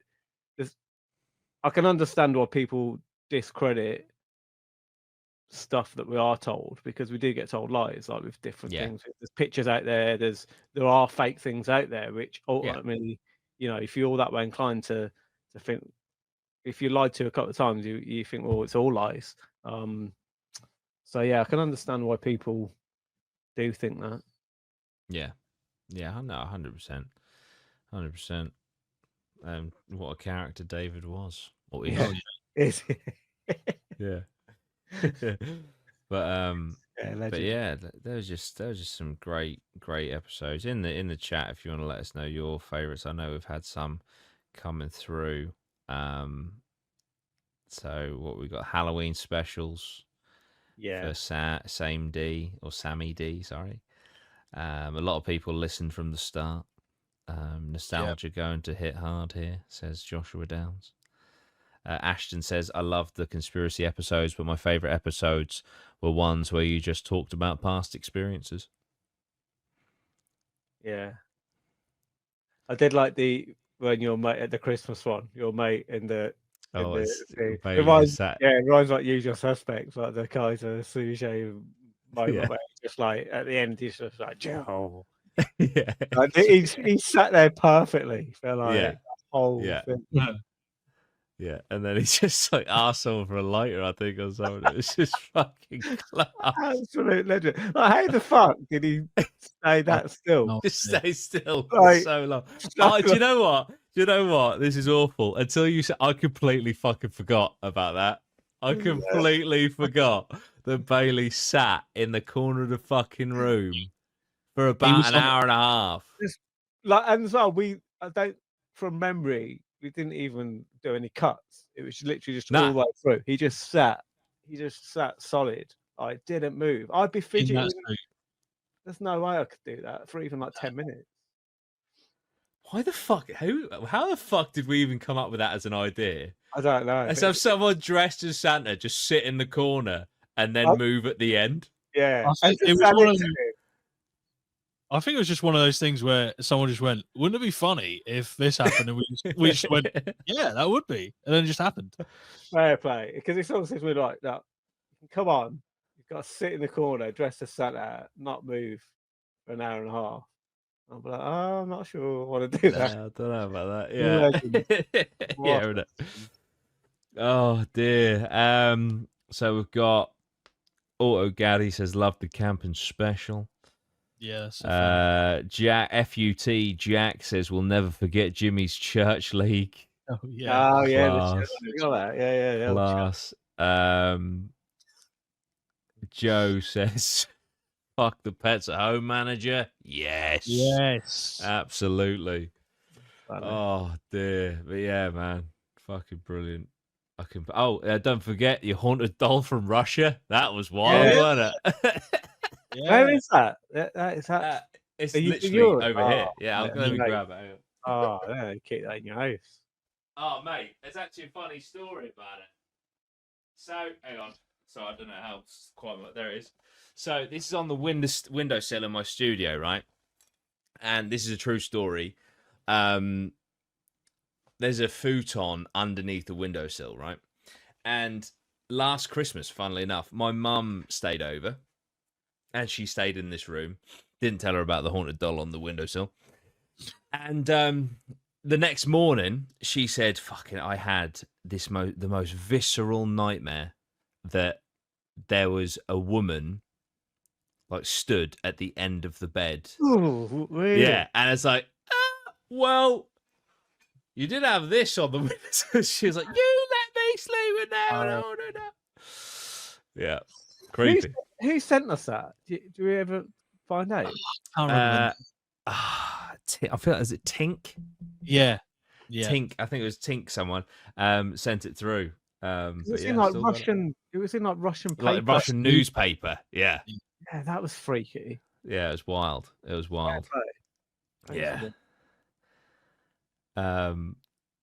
this. I can understand why people discredit stuff that we are told, because we do get told lies, like with different things. There's pictures out there. There are fake things out there, which ultimately, if you're all that way inclined to think, if you're lied to a couple of times, you think, well, it's all lies. So I can understand why people do think that. Yeah, no, 100%. What a character David was. Or is. Yeah. But yeah, there was just some great episodes in the chat. If you want to let us know your favorites, I know we've had some coming through. So what we got, Halloween specials. For Sammy D. Sorry. A lot of people listened from the start. Nostalgia going to hit hard here, says Joshua Downs. Ashton says, I loved the conspiracy episodes, but my favorite episodes were ones where you just talked about past experiences. Yeah. I did like when your mate at the Christmas one, your mate it reminds like Usual Suspects, like the Kaiser Soze moment where just like at the end he's just like, Joe. Like, he sat there perfectly for like the whole thing. Yeah, and then he's just like arsehole for a lighter, I think, or something. It was just fucking class. Absolute legend. Like, how the fuck did he stay that still? Just stay still for so long. Do you know what? This is awful. Until you said, I completely fucking forgot about that. I completely forgot that Bailey sat in the corner of the fucking room for about an hour and a half. And so from memory, we didn't even do any cuts. It was literally just all the way through. He just sat solid. I didn't move. I'd be fidgeting. There's no way I could do that for even like 10 minutes. Why the fuck? How the fuck did we even come up with that as an idea? I don't know. Let's have someone dressed as Santa just sit in the corner and then move at the end. Yeah. It was one of them. I think it was just one of those things where someone just went, "Wouldn't it be funny if this happened?" And we just went, "Yeah, that would be," and then it just happened. Fair play, because it's obviously we're like that. Come on, you've got to sit in the corner, dress as Santa, not move for an hour and a half. I'll be like, oh, I'm not sure I want to do that. I don't know about that. Legend. Yeah, yeah. What? Oh dear. So we've got Auto Gaddy says love the camping special. Yeah. So Jack FUT Jack says we'll never forget Jimmy's church league. oh yeah. Oh yeah, Class. yeah. Class. Joe says fuck the pets at home manager. Yes. Yes. Absolutely. Funny. Oh dear. But yeah, man. Fucking brilliant. Don't forget your haunted doll from Russia. That was wild, Yeah. wasn't it? Where is that? Is that? It's Are you- literally yours? over here. Oh, Yeah, yeah, let me mate. grab it. Oh, yeah, keep that in your house. Oh, mate, there's actually a funny story about it. So, hang on. So, I don't know how quite much. There it is. So, this is on the windowsill in my studio, right? And this is a true story. There's a futon underneath the windowsill, right? And last Christmas, funnily enough, my mum stayed over. And she stayed in this room. Didn't tell her about the haunted doll on the windowsill. And the next morning, she said, "Fucking, I had the most visceral nightmare that there was a woman like stood at the end of the bed." Ooh, really? Yeah, and it's like, well, you did have this on the windowsill. She was like, "You let me sleep with that." No. Yeah, creepy. Who sent us that? Do we ever find out? Can't remember. I feel like, is it Tink? Yeah. Tink. I think it was Tink. Someone sent it through. It But was yeah, in like still got it. Russian. It was in like Russian paper. Like Russian newspaper. Yeah, Yeah, that was freaky. yeah. It was wild. It was wild. Yeah.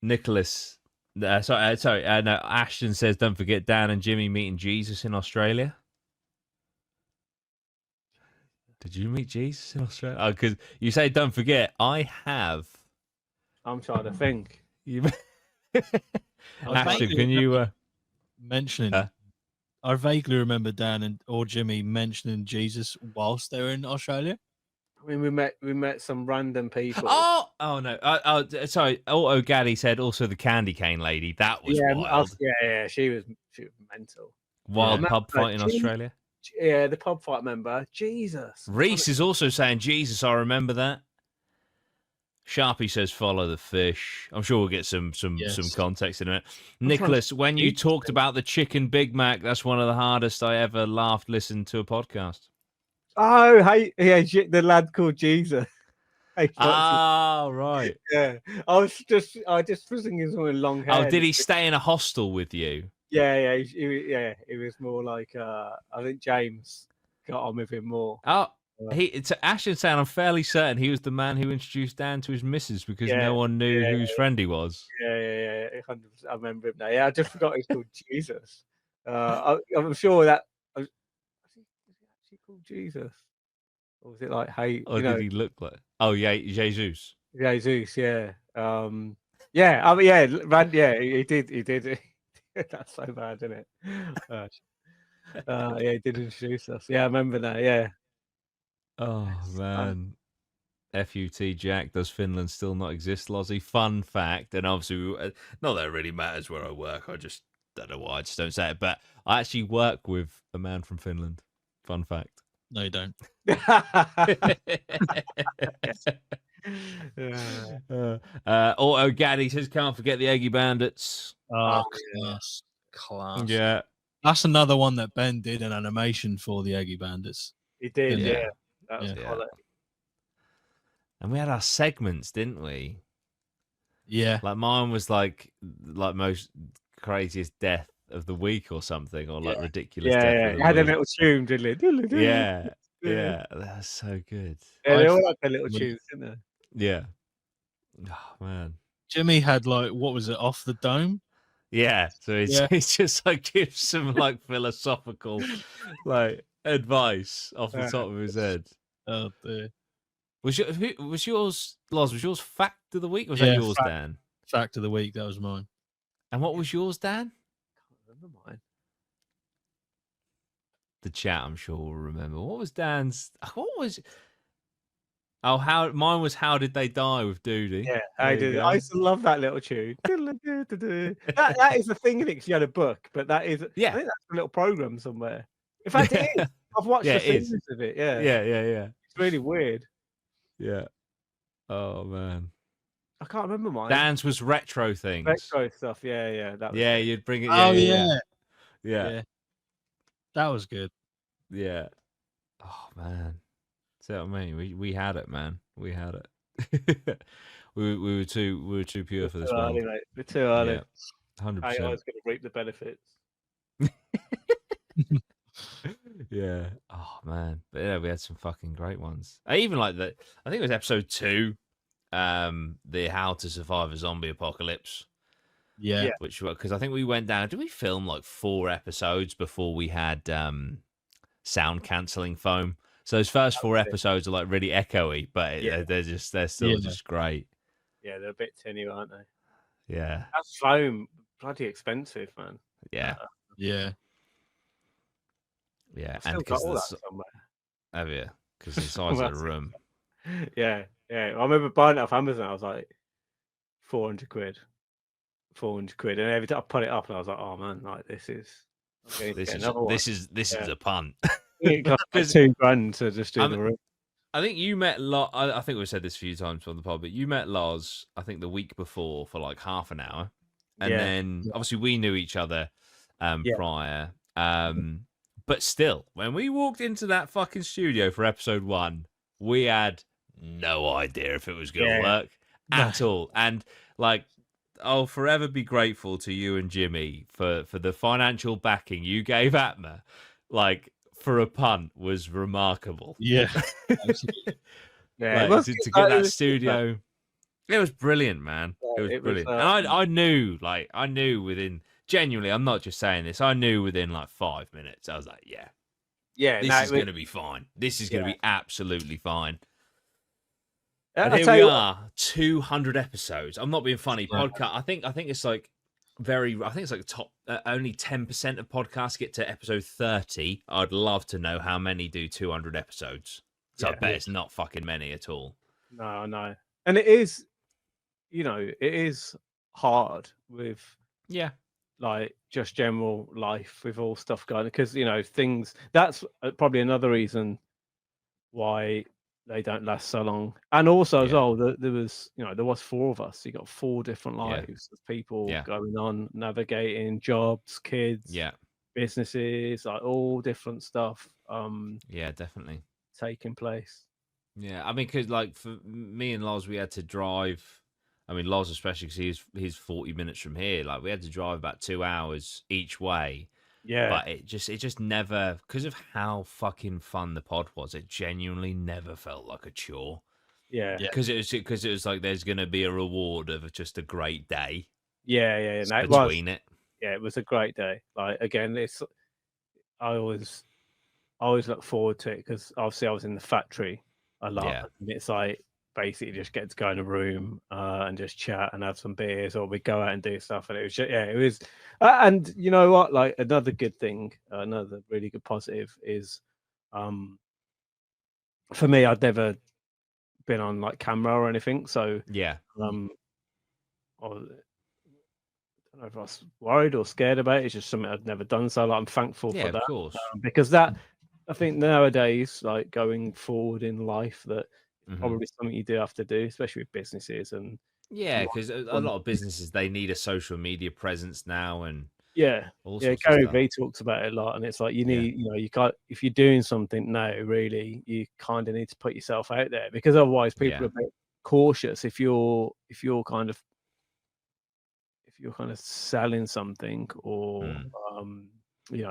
Nicholas. No. Ashton says, "Don't forget Dan and Jimmy meeting Jesus in Australia." Did you meet Jesus in Australia? Oh, because you say don't forget. I have. I'm trying to think. You. I Ashton, vaguely can you? mentioning? Huh? I vaguely remember Dan or Jimmy mentioning Jesus whilst they were in Australia. I mean, we met some random people. Oh no! Sorry. Auto Gaddy said also the candy cane lady. That was wild. Yeah. She was mental. Wild Yeah. pub fight in Australia. Yeah, the pub fight member. Jesus. Reese is also saying Jesus. I remember that. Sharpie says follow the fish. I'm sure we'll get some context in a minute. Nicholas, when you talked about the chicken Big Mac, that's one of the hardest I ever laughed listened to a podcast. Oh, hey, yeah, the lad called Jesus. Oh, right. Yeah, I just was thinking someone long hair. Oh, did he stay in a hostel with you? Yeah, it was more like I think James got on with him more. Oh, it's Ashton saying I'm fairly certain he was the man who introduced Dan to his missus because no one knew whose friend he was. Yeah, 100%. I remember him now. Yeah, I just forgot he's called Jesus. I'm sure that I think was he actually called Jesus, or was it like Or did he look like? Oh yeah, Jesus. Jesus, yeah. Yeah, I mean, yeah, Rand, yeah, he did. That's so bad, isn't it? Yeah, he did introduce us. Yeah, I remember that. Yeah. Oh man. FUT Jack, does Finland still not exist, Lozzy? Fun fact, and obviously, not that it really matters where I work. I just don't know why I just don't say it. But I actually work with a man from Finland. Fun fact. No, you don't. Auto Gaddy says, "Can't forget the Eggy Bandits." Oh, class. Yeah, that's another one that Ben did an animation for the Eggy Bandits. He did, Yeah. yeah. That was Yeah. quality. And we had our segments, didn't we? Yeah. Like mine was like most craziest death of the week or something, or like ridiculous death Yeah. of It the had a week. little tune, didn't it? Yeah, that's so good. Yeah, they all had their little tunes, didn't they? Yeah. Oh man. Jimmy had like, what was it, Off the Dome? Yeah. So it's just like gives some like philosophical like advice off the top of his head. Oh dear. Was yours, Loz? Was yours fact of the week? Or was Yeah, that yours, fact. Dan? Fact of the week. That was mine. And what was yours, Dan? Can't remember mine. The chat, I'm sure, will remember. What was Dan's? What was? Oh, how mine was. How did they die with Doody? Yeah, There I you did. go. I used to love that little tune. that is the thing in it. 'Cause you had a book, but that is. Yeah. I think that's a little program somewhere. In fact, it is. I've watched Yeah, the it is. series of it. Yeah. Yeah. It's really weird. Yeah. Oh man. I can't remember mine. Dan's was retro things. Retro stuff. Yeah. That was Yeah, it. you'd bring it. Oh Yeah. that was good. Yeah. Oh man. See what I mean? We had it, man. We had it. we were too pure for this Too early, world. mate. We're too early. Yeah. 100%. I was going to reap the benefits. Yeah. Oh man. But yeah, we had some fucking great ones. I even like that. I think it was episode 2. The How to Survive a Zombie Apocalypse. Yeah. Yeah. Which, because I think we went down. Did we film like 4 episodes before we had sound cancelling foam? So those first 4 episodes are like really echoey, but Yeah. they're still Yeah. just great. Yeah, they're a bit tinny, aren't they? Yeah. That foam, bloody expensive, man. Yeah. Yeah. Yeah. I've still And got because all that somewhere. have you? Because the size of the room. Yeah. I remember buying it off Amazon. I was like, 400 quid. 400 quid. And every time I put it up, and I was like, oh man, like this is This is a punt. it cost like 2 grand to just do the room. I think you met I think we've said this a few times on the pod, but you met Loz, I think the week before for like half an hour. And then obviously we knew each other prior. But still, when we walked into that fucking studio for episode 1, we had no idea if it was going to work at all. And like, I'll forever be grateful to you and Jimmy for the financial backing you gave APMA. Like, for a punt was remarkable. Yeah. Yeah, like, to get that studio. It was brilliant, man. It was brilliant. And I knew within, genuinely, I'm not just saying this, I knew within like 5 minutes. I was like, this is going to be fine. This is going to be absolutely fine. And here we are, 200 episodes. I'm not being funny. Podcast. I think it's like top only 10% of podcasts get to episode 30. I'd love to know how many do 200 episodes. So I bet it's not fucking many at all. No. And it is, it is hard with like just general life with all stuff going, because things, that's probably another reason why they don't last so long. And also as well, there was 4 of us. You got 4 different lives of people going on, navigating jobs, kids, businesses, like all different stuff. Definitely taking place. Yeah, I mean, because like for me and Loz, we had to drive. I mean, Loz especially because he's 40 minutes from here. Like we had to drive about 2 hours each way. Yeah, but it just never, because of how fucking fun the pod was. It genuinely never felt like a chore. Yeah, because it was like there's gonna be a reward of just a great day. Yeah. No, between it. Yeah, it was a great day. Like again, I always look forward to it because obviously I was in the factory a lot. Yeah. And it's like basically just get to go in a room and just chat and have some beers, or we go out and do stuff. And it was just, it was. And you know what? Like another good thing, another really good positive is, for me, I'd never been on like camera or anything. So yeah. I don't know if I was worried or scared about it. It's just something I'd never done. So like, I'm thankful for that. Of course. Because that, I think nowadays, like going forward in life, that probably something you do have to do, especially with businesses. And because a lot of businesses, they need a social media presence now, and Gary Vee talks about it a lot, and it's like you need, you can't, if you're doing something now, really, you kind of need to put yourself out there, because otherwise people are a bit cautious if you're kind of selling something, or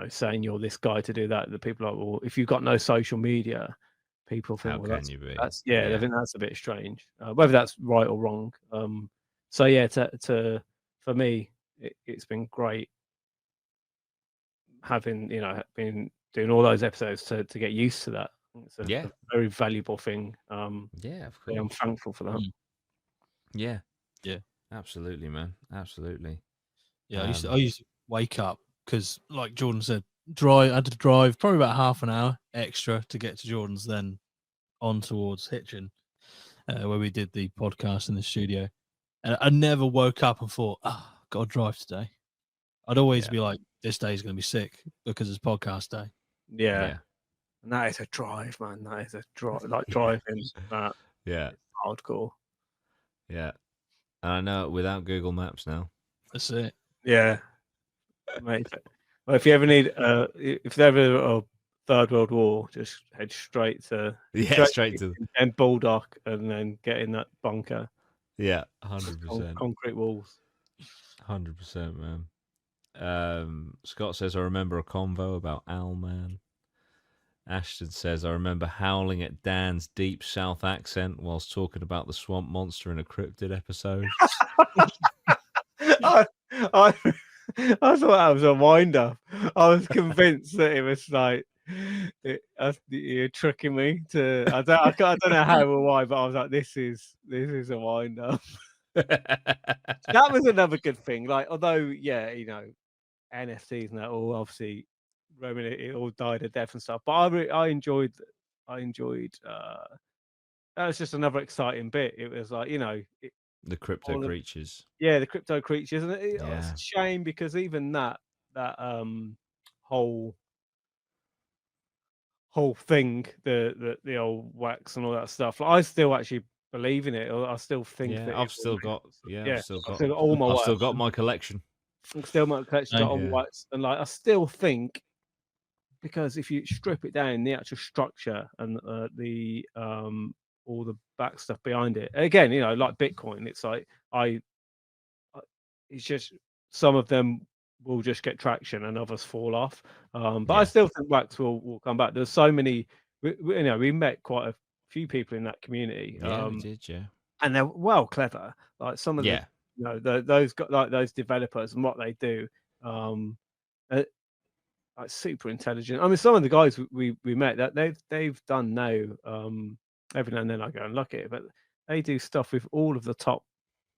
saying you're this guy to do that. The people are like, well, if you've got no social media, people think, how can you be? I think that's a bit strange, whether that's right or wrong. For me, it's been great having been doing all those episodes to get used to that. It's a Yeah. very valuable thing. Yeah, of I'm course. thankful for that. Mm. Yeah. Yeah. Absolutely, man. Absolutely. Yeah, I used to wake up because, like Jordan said, I had to drive probably about half an hour extra to get to Jordan's, then on towards Hitchin, where we did the podcast in the studio. And I never woke up and thought, got to drive today. I'd always Yeah. be like, this day's going to be sick because it's podcast day. Yeah. Yeah. And that is a drive, man. That is a drive, like Yeah. driving. Yeah. It's hardcore. Yeah. And I know without Google Maps now. That's it. Yeah, mate. Well, if you ever need, if there's ever a Third World War, just head straight to Straight to and Baldock, and then get in that bunker. 100%. Concrete walls. 100%, man. Scott says, I remember a convo about Owlman. Ashton says, I remember howling at Dan's deep South accent whilst talking about the swamp monster in a cryptid episode. I, I, I thought that was a wind up. I was convinced that it was like you're tricking me to. I don't know how or why, but I was like, this is a wind up. That was another good thing. Like, although, yeah, NFTs and that all obviously Roman, it all died a death and stuff. But I enjoyed. That was just another exciting bit. It was like The crypto all of- creatures. yeah, the crypto creatures, and it's Yeah. a shame because even that whole thing, the old wax and all that stuff. Like, I still actually believe in it. Or I still think Yeah, that I've still got I've still got all all my I've still wax. got my collection. Still my collection got all Yeah. my wax, and like I still think, because if you strip it down, the actual structure and the all the back stuff behind it, again, like Bitcoin, it's like it's just some of them will just get traction and others fall off. But I Yeah. still think wax will come back. There's so many, we met quite a few people in that community. Yeah, we did, yeah. And they're well clever. Like some of Yeah. those developers and what they do, like super intelligent. I mean, some of the guys we met that they've done now. Every now and then I go and look at it, but they do stuff with all of the top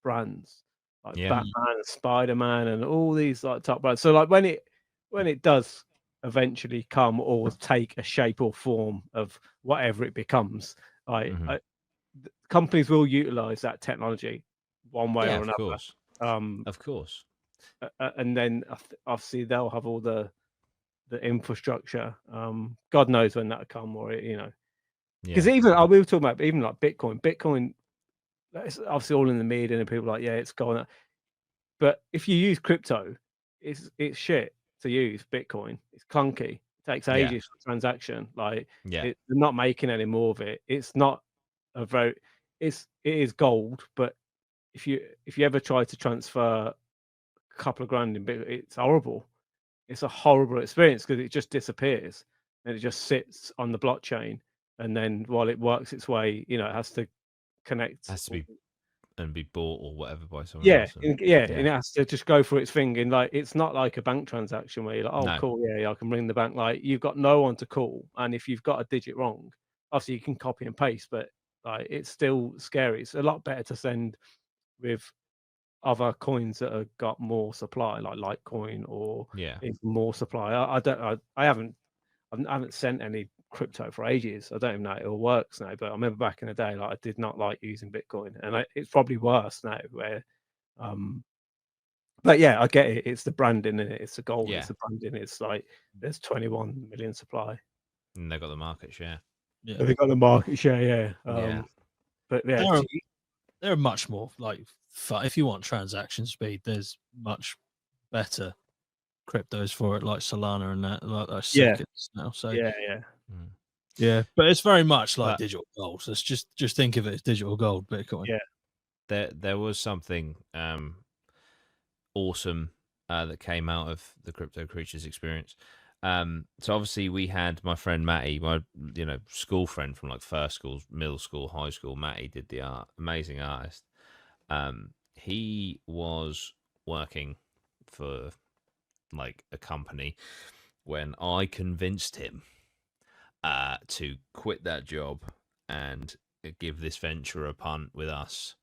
brands, like Yeah. Batman and Spider-Man and all these like top brands. So like when it does eventually come or take a shape or form of whatever it becomes, like Mhm. companies will utilize that technology one way Yeah, or of another. course. Of course. And then obviously they'll have all the infrastructure. God knows when that'll come, or because Yeah. even we were talking about even like Bitcoin. It's obviously all in the media and people are like, yeah, it's gone up. But if you use crypto, it's shit to use Bitcoin. It's clunky. It takes Yeah. ages for transaction. Like Yeah. they're not making any more of it. It's not a very. It is gold, but if you ever try to transfer a couple of grand in Bitcoin, it's horrible. It's a horrible experience because it just disappears and it just sits on the blockchain. And then while it works its way, it has to connect. Has to be and be bought or whatever by someone Yeah, else. and it has to just go for its thing. And like, it's not like a bank transaction where you're like, oh, No. cool, yeah, I can ring the bank. Like, you've got no one to call, and if you've got a digit wrong, obviously you can copy and paste, but like, it's still scary. It's a lot better to send with other coins that have got more supply, like Litecoin or Yeah. even more supply. I haven't sent any crypto for ages. I don't even know it all works now, but I remember back in the day, like I did not like using Bitcoin, and it's probably worse now. Where, but yeah, I get it. It's the branding in it. It's the gold. Yeah. It's the branding. It's like there's 21 million supply. And they've got the market share. Yeah. They've got the market share. Yeah. Yeah. But yeah, There are much more like if you want transaction speed, there's much better cryptos for it, like Solana and that, like seconds now. So yeah. Mm. yeah, but it's very much like But- digital gold. So it's just think of it as digital gold, Bitcoin. Yeah. There was something awesome that came out of the Crypto Creatures experience. So obviously we had my friend Matty, my school friend from like first school, middle school, high school. Matty did the art, amazing artist. He was working for like a company when I convinced him to quit that job and give this venture a punt with us,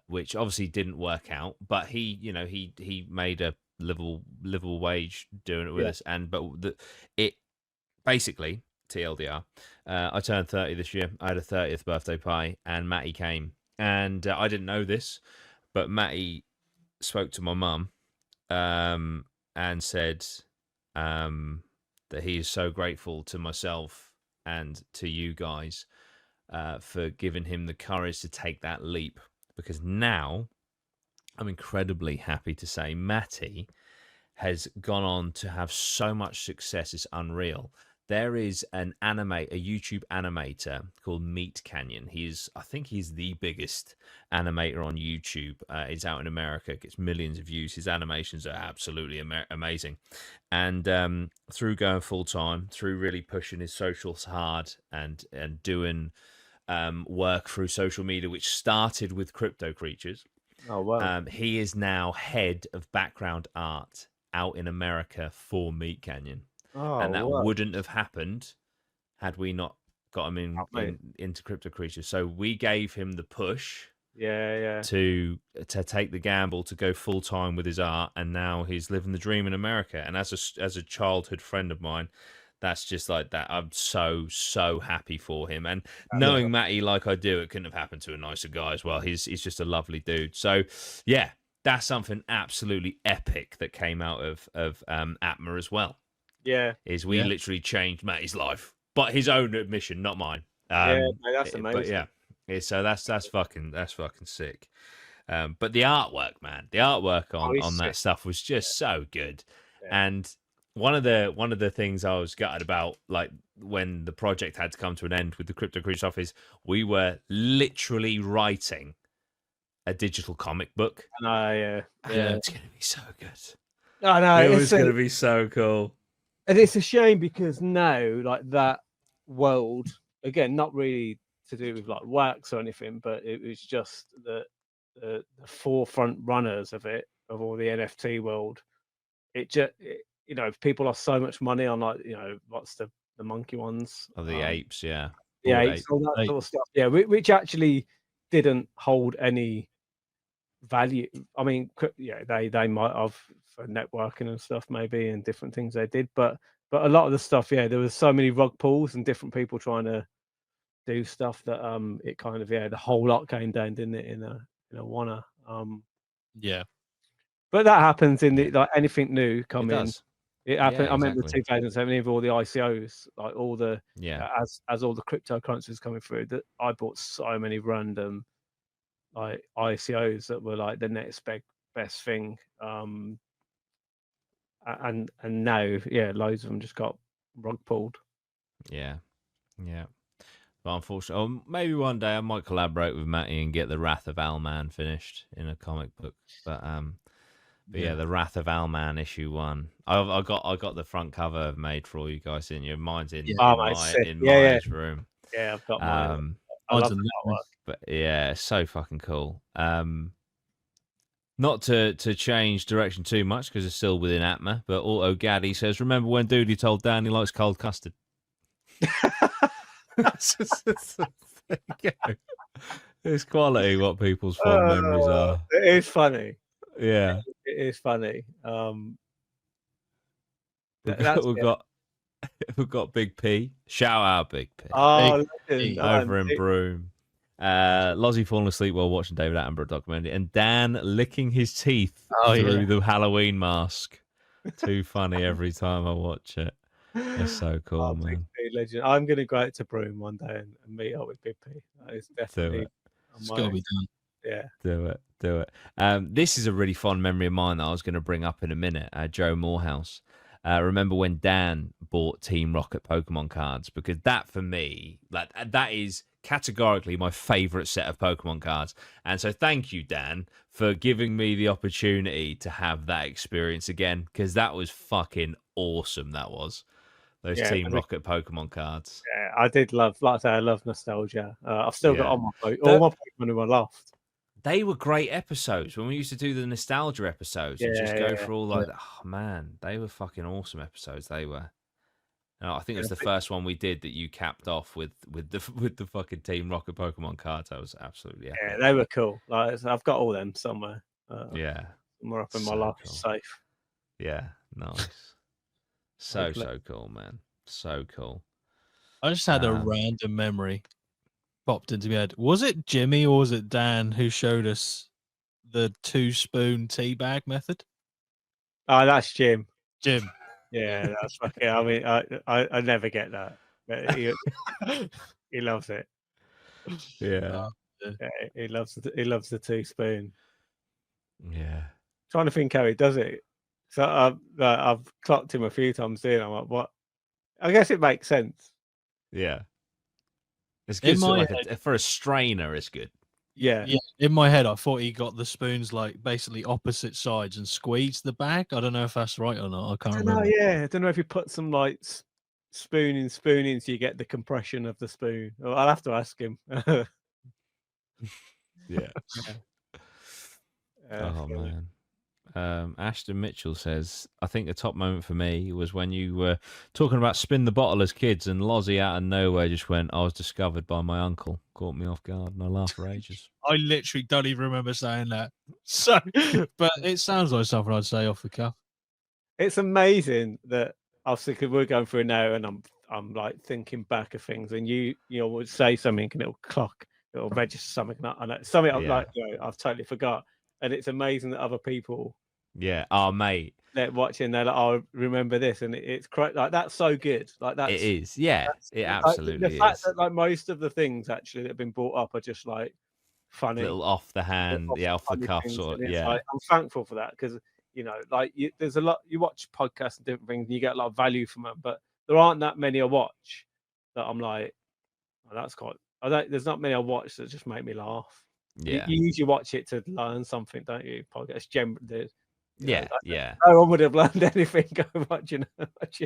which obviously didn't work out. But he made a livable wage doing it with us, it basically TLDR. I turned 30 this year. I had a 30th birthday party, and Matty came, and I didn't know this, but Matty spoke to my mum, and said that he is so grateful to myself and to you guys for giving him the courage to take that leap, because now I'm incredibly happy to say Matty has gone on to have so much success, it's unreal. There is a YouTube animator called Meat Canyon. I think he's the biggest animator on YouTube. He's out in America, gets millions of views. His animations are absolutely amazing. And through going full time, through really pushing his socials hard and doing work through social media, which started with Crypto Creatures. Oh wow! He is now head of background art out in America for Meat Canyon. And that wouldn't have happened had we not got him into Crypto Creatures. So we gave him the push, to take the gamble to go full time with his art, and now he's living the dream in America. And as a childhood friend of mine, that's just like that. I'm so happy for him. And knowing Matty like I do, it couldn't have happened to a nicer guy as well. He's just a lovely dude. So yeah, that's something absolutely epic that came out of APMA as well. Yeah, is we literally changed Matty's life, but his own admission, not mine. Mate, that's amazing. But so that's fucking sick. But the artwork, man, the artwork on that stuff was just so good. Yeah. And one of the things I was gutted about, like when the project had to come to an end with the Crypto Creatures stuff, is we were literally writing a digital comic book. Yeah. It's gonna be so good. I know it was gonna be so cool. And it's a shame because now, like, that world, again, not really to do with like wax or anything, but it was just the forefront runners of all the NFT world. People lost so much money on, like, what's the monkey ones? Of the apes, yeah. The apes, all that sort of stuff. Yeah, which actually didn't hold any value. I mean, they might have for networking and stuff, maybe, and different things they did, but a lot of the stuff, there was so many rug pulls and different people trying to do stuff that it kind of the whole lot came down, didn't it, in a wanna. But that happens in the, like, anything new coming. It happened. I remember 2017 with all the ICOs, like all the as all the cryptocurrencies coming through, that I bought so many random like ICOs that were like the next best thing. And now, loads of them just got rug pulled. Yeah. But unfortunately, maybe one day I might collaborate with Matty and get the Wrath of Owlman finished in a comic book. But the Wrath of Owlman issue 1. I got the front cover made for all you guys, didn't you? Mine's in my room. Yeah, I've got mine. I love that work. But yeah, so fucking cool. Not to change direction too much because it's still within APMA, but Auto Gaddy says, remember when Doody told Dan he likes cold custard? It's quality what people's fond memories are. It is funny. Yeah. It is funny. We've got Big P. Shout out Big P. Oh, over in Broome. Lozzy falling asleep while watching David Attenborough documentary, and Dan licking his teeth through the Halloween mask. Too funny every time I watch it. It's so cool, man. Legend. I'm going to go out to Broome one day and meet up with Big P. That is definitely. It's got to be done. Yeah. Do it. This is a really fond memory of mine that I was going to bring up in a minute. Joe Morehouse. Remember when Dan bought Team Rocket Pokemon cards? Because that, for me, that is categorically my favorite set of Pokemon cards. And so thank you, Dan, for giving me the opportunity to have that experience again, because that was fucking awesome. That was those Team Rocket Pokemon cards. Yeah, I did love, like I say, I love nostalgia. I've still got all my Pokemon in my loft. They were great episodes when we used to do the nostalgia episodes and just go for all like, oh man, they were fucking awesome episodes. They were. And I think it was the first one we did that you capped off with the fucking Team Rocket Pokemon cards. That was absolutely epic. Yeah, they were cool. Like, I've got all them somewhere. Yeah, Somewhere up in my so life cool. safe. Yeah, nice. So Hopefully. cool, man. So cool. I just had a random memory popped into my head. Was it Jimmy or was it Dan who showed us the 2-spoon tea bag method? Oh, that's Jim. Jim. Yeah, that's fucking. I mean, I never get that, but he loves it. Yeah. Yeah, he loves the teaspoon. Yeah. Trying to think how he does it. So I've clocked him a few times doing. I'm like, what? I guess it makes sense. Yeah. It's good. In my For a strainer, it's good. Yeah. In my head, I thought he got the spoons like basically opposite sides and squeezed the bag. I don't know if that's right or not. I can't remember. Yeah, I don't know if you put some like spoon in, so you get the compression of the spoon. Well, I'll have to ask him. Yeah. Oh funny. man. Ashton Mitchell says, I think the top moment for me was when you were talking about spin the bottle as kids and Lozzy out of nowhere just went, I was discovered by my uncle. Caught me off guard and I laughed for ages. I literally don't even remember saying that. So, but it sounds like something I'd say off the cuff. It's amazing that obviously because we're going through now and I'm like thinking back of things and you would say something and it'll register something and something I'm like I've totally forgot. And it's amazing that other people mate, they're watching, they're like, oh, remember this, and it's correct. Like that's so good. Like that's it is. Yeah, it absolutely the fact is. that like most of the things actually that have been brought up are just like funny, Little off the hand, off the cuff sort. Yeah, like, I'm thankful for that because like there's a lot. You watch podcasts and different things, and you get a lot of value from them, but there aren't that many I watch that I'm like, oh, that's quite. There's not many I watch that just make me laugh. Yeah, you usually watch it to learn something, don't you? Podcasts generally. Yeah. No one would have learned anything watching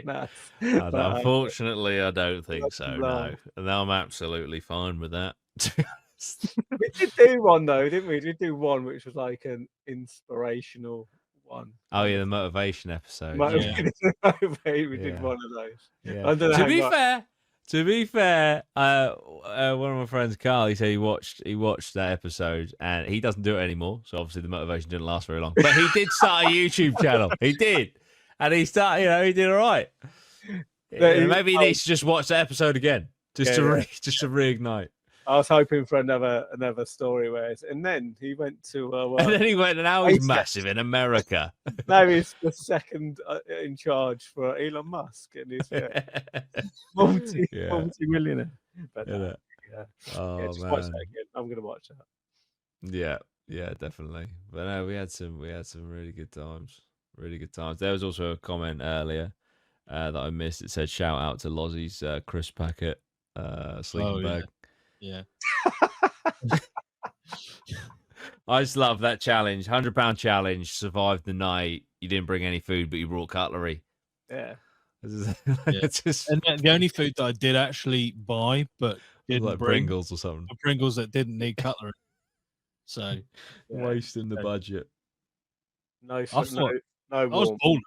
us. Unfortunately, I don't think so. No, and I'm absolutely fine with that. We did do one though, didn't we? We did do one which was like an inspirational one. Oh yeah, the motivation episode. We did one of those. Yeah. To be fair, one of my friends, Carl, he said he watched that episode, and he doesn't do it anymore. So obviously the motivation didn't last very long. But he did start a YouTube channel. He did, and he started. He did all right. Maybe he needs to just watch that episode again, just to reignite. I was hoping for another story and then he went to and then he went, and now he's massive in America. Now he's the second in charge for Elon Musk, and he's multi-millionaire. But oh just man, watch that again. I'm gonna watch that. Yeah, definitely. But no, we had some really good times. Really good times. There was also a comment earlier that I missed. It said, "Shout out to Lozzy's crisp packet sleeping bag." Yeah. I just love that challenge. £100 challenge. Survived the night. You didn't bring any food, but you brought cutlery. Yeah. And the only food that I did actually buy, but didn't like bring, Pringles or something. Pringles that didn't need cutlery. So wasting the budget. No, I was balling.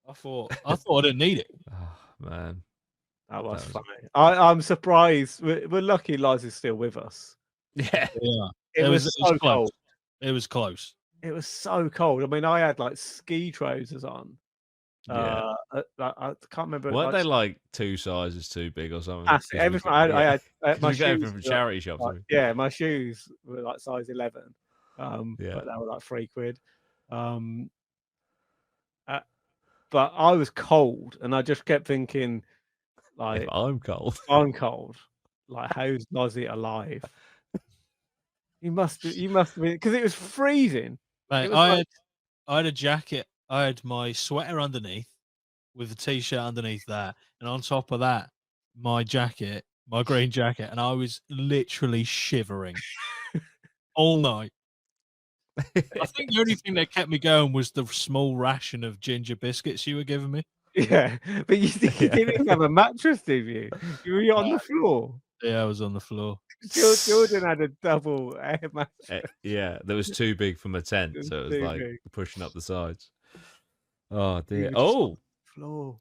I thought I didn't need it. Oh man. That was funny. I'm surprised. We're lucky Liz is still with us. Yeah. It was so cold. It was close. It was so cold. I mean, I had like ski trousers on. Yeah. I can't remember. Weren't they like 2 sizes too big or something? Everything. I had my shoes from charity shops. Like, my shoes were like size 11. But they were like £3. But I was cold, and I just kept thinking, like, if I'm cold. Like, how's Lozzy alive? You must be because it was freezing. Mate, I had a jacket. I had my sweater underneath with a t-shirt underneath that, and on top of that, my jacket, my green jacket, and I was literally shivering all night. I think the only thing that kept me going was the small ration of ginger biscuits you were giving me. Yeah, but you didn't even have a mattress, did you? You were on the floor. Yeah, I was on the floor. Jordan had a double air mattress. Yeah, that was too big for my tent, so it was like pushing up the sides. Oh dear. Oh, floor.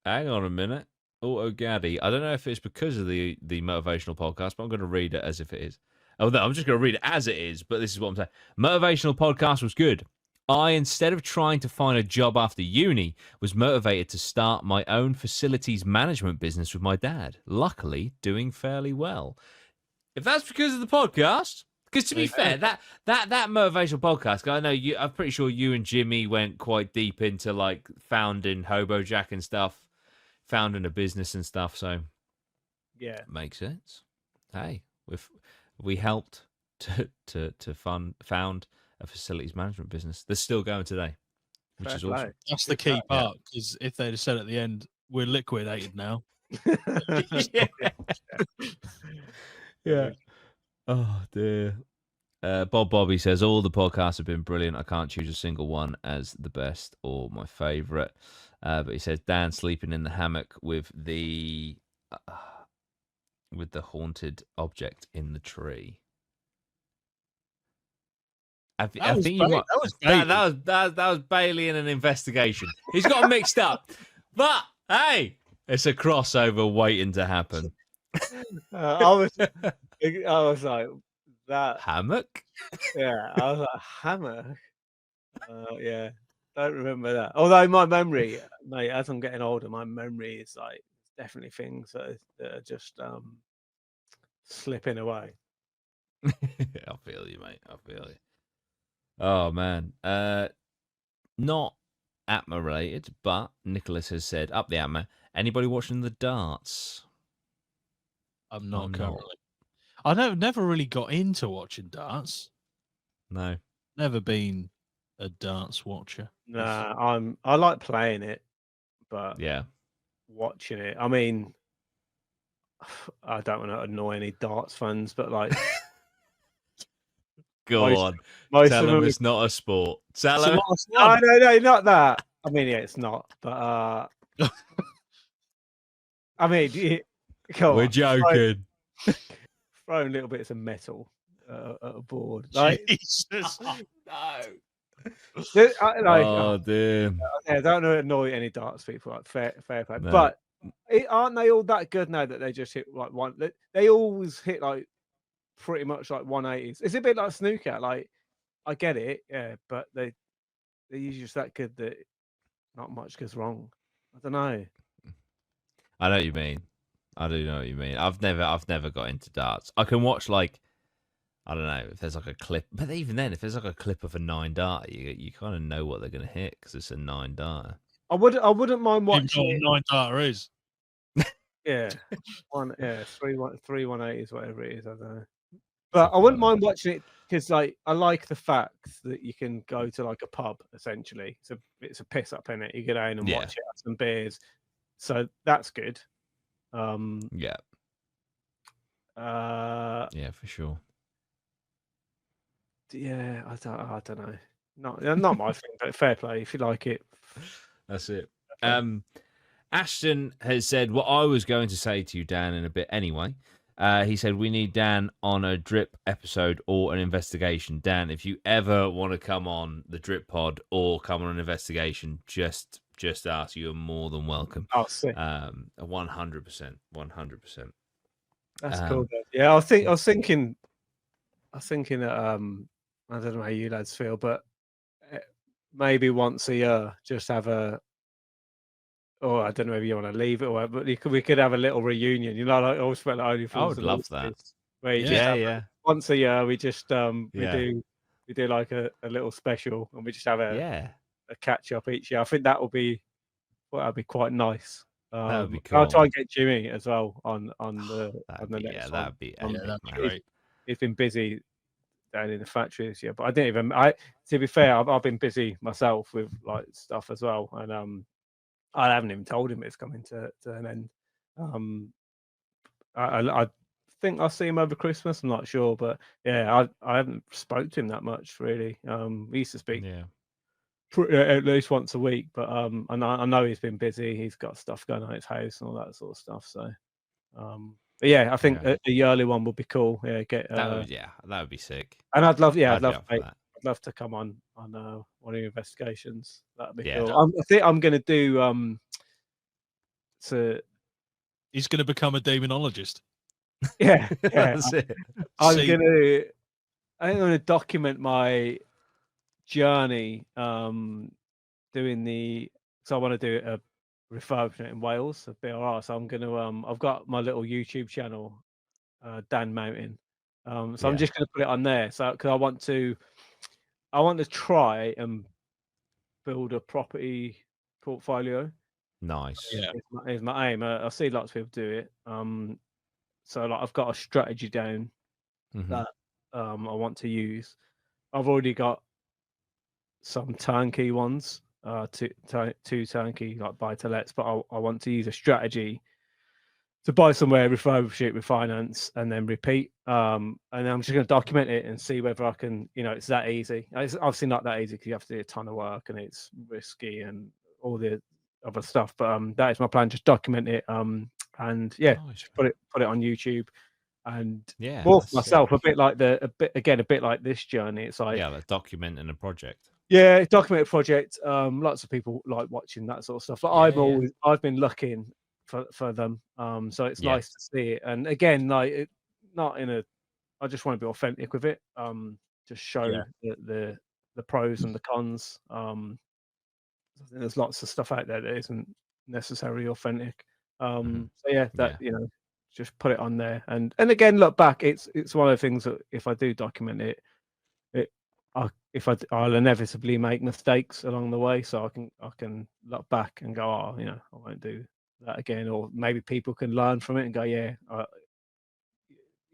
Hang on a minute. Auto Gaddy. I don't know if it's because of the motivational podcast, but I'm going to read it as if it is. Oh, no, I'm just going to read it as it is, but this is what I'm saying. Motivational podcast was good. I, instead of trying to find a job after uni, was motivated to start my own facilities management business with my dad. Luckily, doing fairly well. If that's because of the podcast, because to be fair, that motivational podcast, I know you. I'm pretty sure you and Jimmy went quite deep into like founding HoboJack and stuff, founding a business and stuff. So Yeah. makes sense. Hey, we helped to found a facilities management business that's still going today, which is awesome. That's the key part, because if they'd have said at the end, we're liquidated now. Yeah. Oh dear. Bob Bobby says all the podcasts have been brilliant. I can't choose a single one as the best or my favourite. But he says Dan sleeping in the hammock with the haunted object in the tree. I think you might. That was Bailey in an investigation. He's got mixed up, but hey, it's a crossover waiting to happen. I was like that Hammock. Yeah, I was like hammock. Yeah, don't remember that. Although my memory, mate, as I'm getting older, my memory is like definitely things that are just slipping away. I feel you, mate. I feel you. Oh man, not APMA related, but Nicholas has said up the APMA. Anybody watching the darts? I'm not currently. I never really got into watching darts. No, never been a darts watcher. Nah, I like playing it, but yeah, watching it. I mean, I don't want to annoy any darts fans, but like. Go on. Tell them it's not a sport. Tell them. No, not that. I mean, yeah, it's not. But I mean, we're joking. Throwing little bits of metal at a board. Like, Jesus. no. Oh dear. I don't annoy any darts people. Like fair play. No. But aren't they all that good now that they just hit like one? They always hit like pretty much like 180s. It's a bit like snooker. Like I get it, yeah, but they're usually just that good that not much goes wrong. I don't know. I know what you mean. I do know what you mean. I've never got into darts. I can watch like, I don't know, if there's like a clip, but even then, if there's like a clip of a 9 darter, you kind of know what they're gonna hit because it's a 9 darter. I wouldn't mind watching it. 9 darter is. Yeah, 3 180s, whatever it is. I don't know. But I wouldn't mind watching it because, like, I like the fact that you can go to like a pub. Essentially, it's a piss up in it. You get in and watch it, have some beers, so that's good. Yeah, for sure. Yeah, I don't know. Not my thing, but fair play if you like it. That's it. Ashton has said what I was going to say to you, Dan, in a bit anyway. He said, we need Dan on a drip episode or an investigation. Dan, if you ever want to come on the drip pod or come on an investigation, just ask. You're more than welcome. I'll see. 100%. That's cool. Yeah, I was thinking that, I don't know how you lads feel, but maybe once a year, just have or I don't know if you want to leave it or whatever, but we could have a little reunion. You know, like always felt like only. I would love that. Where once a year we just we do like a little special and we just have a catch up each year. I think that'd be quite nice. That would be cool. I'll try and get Jimmy as well on the next one. That'd be great. He's been busy down in the factory this year, but I didn't even. To be fair, I've been busy myself with like stuff as well, and I haven't even told him it's coming to an end. I think I'll see him over Christmas. I'm not sure, but yeah, I haven't spoke to him that much really. We used to speak at least once a week, but I know he's been busy. He's got stuff going on at his house and all that sort of stuff. So, but yeah, I think the yearly one would be cool. Yeah, that would be sick. And I'd love to come on one of your investigations. That'd be cool. I think I'm going to do So He's going to become a demonologist. yeah, That's it. I'm See- gonna. I think I'm gonna document my journey. Doing the. So I want to do a refurbishment in Wales, a BRR. So I'm gonna. I've got my little YouTube channel, Dan Mountain. So I'm Yeah. just gonna put it on there. So because I want to try and build a property portfolio. Nice. Yeah. Is my aim. I see lots of people do it. So like I've got a strategy down Mhm. that I want to use. I've already got some turnkey ones, two turnkey like buy to lets, but I want to use a strategy to buy somewhere, refurbish it, refinance, and then repeat. And I'm just going to document it and see whether I can, it's that easy. It's obviously not that easy because you have to do a ton of work and it's risky and all the other stuff. But that is my plan. Just document it. And yeah, Nice. put it on YouTube. And Yeah. more for that's myself, sick. a bit like this journey. It's like Yeah, like documenting a project. yeah, documented project. Lots of people like watching that sort of stuff. But I've been looking for them. So it's Yeah. nice to see it. And again, like not in a. I just want to be authentic with it. Just show the pros and the cons. I think there's lots of stuff out there that isn't necessarily authentic. So yeah, that just put it on there. And again, look back. It's one of the things that if I do document it, I'll inevitably make mistakes along the way, so I can look back and go, oh, I won't do that again, or maybe people can learn from it and go, yeah,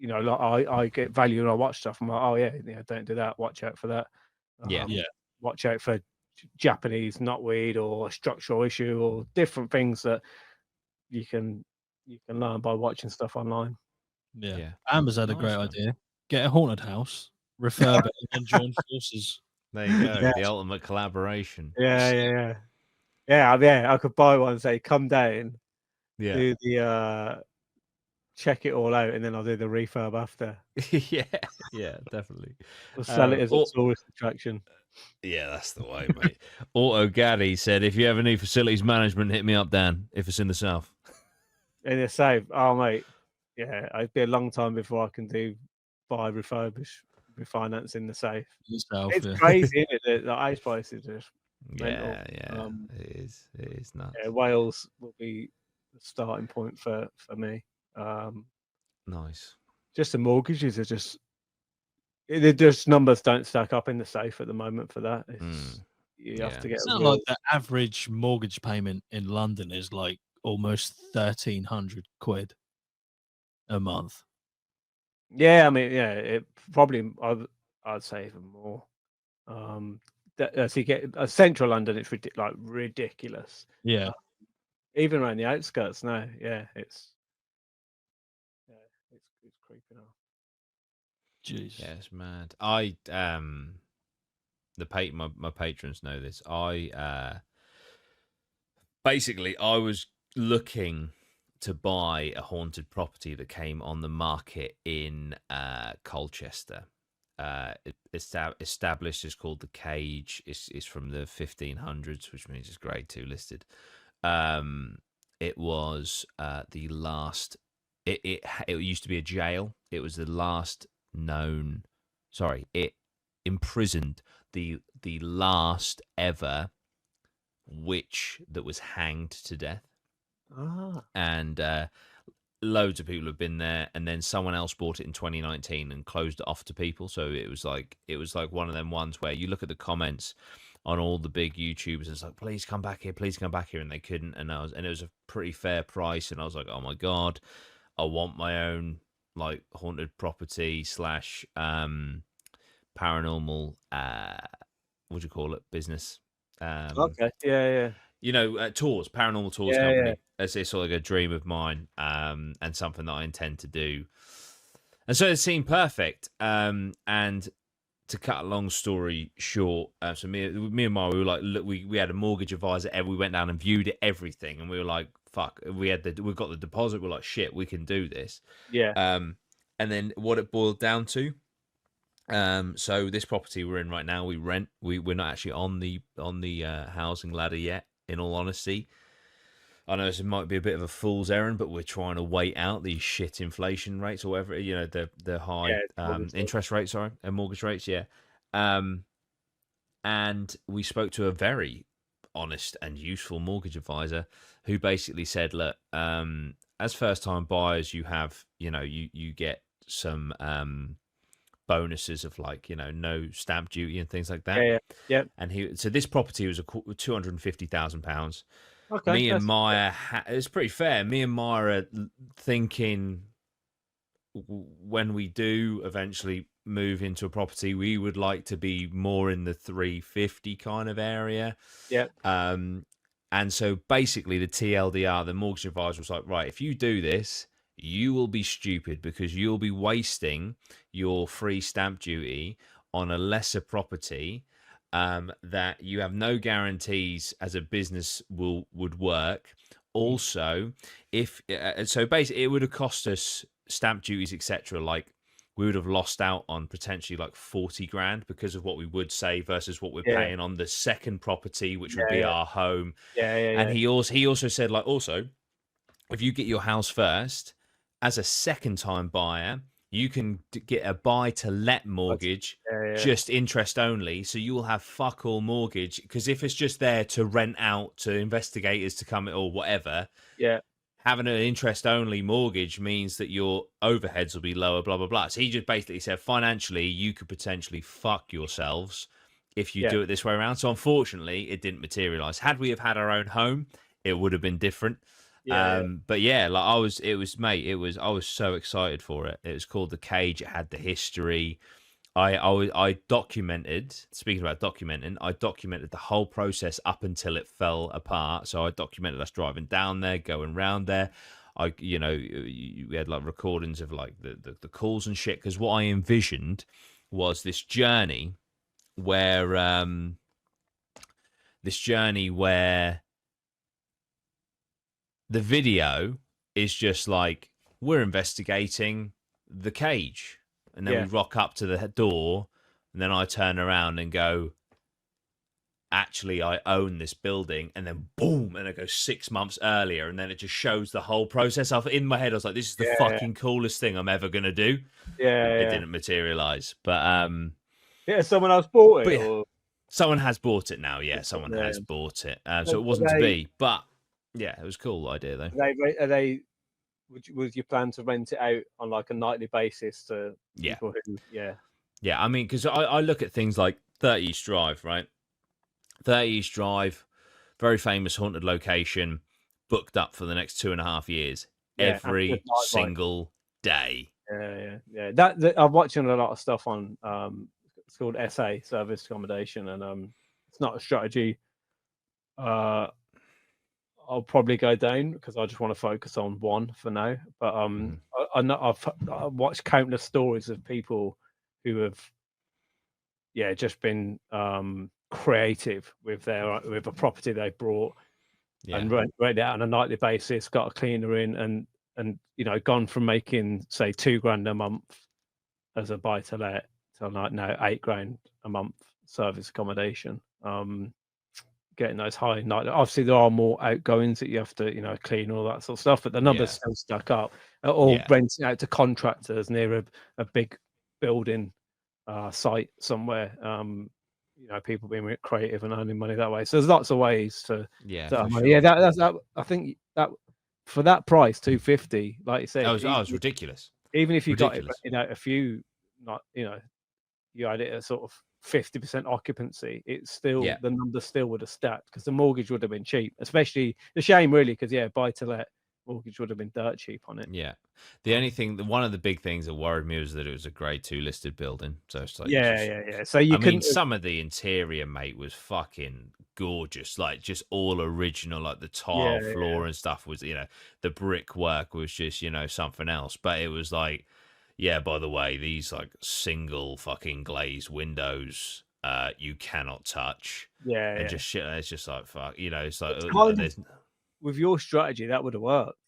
like I get value and I watch stuff. I'm like, oh yeah, don't do that. Watch out for that. Yeah. Watch out for Japanese knotweed or a structural issue or different things that you can learn by watching stuff online. Yeah. Amber's had a Nice, great man. idea. Get a haunted house, refurb it, and then join forces. There you go. Yeah. The ultimate collaboration. Yeah. I could buy one and say, come down, Yeah. do the check it all out, and then I'll do the refurb after. Yeah, definitely. We'll sell it as a tourist attraction. Yeah, that's the way, mate. Auto Gaddy said, if you ever need facilities management, hit me up, Dan, if it's in the south. And it's safe. Oh mate, yeah, it'd be a long time before I can buy refinance in the safe. Yourself, It's yeah. crazy, isn't it? The ice price is just mental. Yeah. It is nuts. Yeah, Wales will be the starting point for me. Nice. Just the mortgages are just numbers don't stack up in the safe at the moment for that. You have to get It's a not real... like the average mortgage payment in London is like almost 1,300 quid a month. Yeah, I mean, yeah, it probably I'd say even more. So you get central London, it's ridiculous. Yeah. Even around the outskirts now, it's creeping up. Jeez. Yeah, it's mad. My patrons know this. Basically I was looking to buy a haunted property that came on the market in Colchester. Established is called the Cage. It's from the 1500s, which means it's grade 2 listed. It was the last. It used to be a jail. It was the last known. Sorry, it imprisoned the last ever witch that was hanged to death. And loads of people have been there, and then someone else bought it in 2019 and closed it off to people. So it was like one of them ones where you look at the comments on all the big YouTubers, and it's like, please come back here, and they couldn't, and it was a pretty fair price, and I was like, oh my god, I want my own like haunted property / paranormal what do you call it, business. Okay, yeah. Tours, paranormal tours Yeah, company. yeah. It's sort of like a dream of mine, and something that I intend to do. And so it seemed perfect. And to cut a long story short, so me and Mara, we were like, look, we had a mortgage advisor. We went down and viewed it, everything, and we were like, fuck. We've got the deposit. We're like, shit, we can do this. Yeah. And then what it boiled down to. So this property we're in right now, we rent. We're not actually on the housing ladder yet, in all honesty. I know this might be a bit of a fool's errand, but we're trying to wait out these shit inflation rates or whatever, the high mortgage rates. interest rates, sorry, and mortgage rates, yeah. And we spoke to a very honest and useful mortgage advisor who basically said, look, as first time buyers, you have, you get some bonuses of like, no stamp duty and things like that. Yeah. And so this property was £250,000. Okay. Me and Maya, it's pretty fair. Me and Maya are thinking when we do eventually move into a property, we would like to be more in the 350 kind of area. Yeah. And so basically the TLDR, the mortgage advisor was like, right, if you do this, you will be stupid because you'll be wasting your free stamp duty on a lesser property that you have no guarantees as a business would work. Also, so basically it would have cost us stamp duties, etc. Like we would have lost out on potentially like 40 grand because of what we would say versus what we're paying on the second property, which would be our home. And he also said, like, also, if you get your house first as a second time buyer, you can get a buy to let mortgage, just interest only. So you will have fuck all mortgage, because if it's just there to rent out to investigators to come or whatever, having an interest only mortgage means that your overheads will be lower, blah, blah, blah. So he just basically said, financially, you could potentially fuck yourselves if you do it this way around. So unfortunately, it didn't materialize. Had we have had our own home, it would have been different. But yeah, like I was so excited for it. It was called The Cage. It had the history. I documented, speaking about documenting, I documented the whole process up until it fell apart. So I documented us driving down there, going round there. We had like recordings of like the calls and shit. Because what I envisioned was this journey where the video is just like, we're investigating the cage. And then we rock up to the door, and then I turn around and go, actually, I own this building. And then boom, and it goes 6 months earlier. And then it just shows the whole process. In my head, I was like, this is the fucking coolest thing I'm ever going to do. It didn't materialize. But someone else bought it. Or... Someone has bought it now. Yeah, someone has bought it. So it wasn't to be. But yeah, it was a cool idea, though. Are they was your plan to rent it out on like a nightly basis to people who, Yeah, I mean, because I look at things like 30 East Drive, right? 30 East Drive, very famous haunted location, booked up for the next 2.5 years, every single day. Yeah. That I'm watching a lot of stuff on. It's called SA, service accommodation, and it's not a strategy. I'll probably go down because I just want to focus on one for now. But I've watched countless stories of people who have, just been creative with a property they brought and rent it out on a nightly basis, got a cleaner in, and gone from making say £2,000 a month as a buy to let to like now £8,000 a month service accommodation. Getting those high night. Obviously, there are more outgoings that you have to, clean all that sort of stuff, but the numbers still stack up. Or renting out to contractors near a big building site somewhere. People being creative and earning money that way. So there's lots of ways to earn money. Sure. That's I think that for that price, 250, like you said, that was ridiculous. Even if you got it, a few, you had it at sort of 50% occupancy, it's still the number still would have stacked because the mortgage would have been cheap. Especially the shame, really, because buy to let mortgage would have been dirt cheap on it. Yeah, the only thing, one of the big things that worried me was that it was a grade 2 listed building. So it's like, So I mean, some of the interior, mate, was fucking gorgeous, like just all original, like the tile floor and stuff was, the brickwork was just, something else. But it was like, yeah, by the way, these like single fucking glazed windows, you cannot touch. And just shit. It's just like fuck. It's like with your strategy, that would have worked.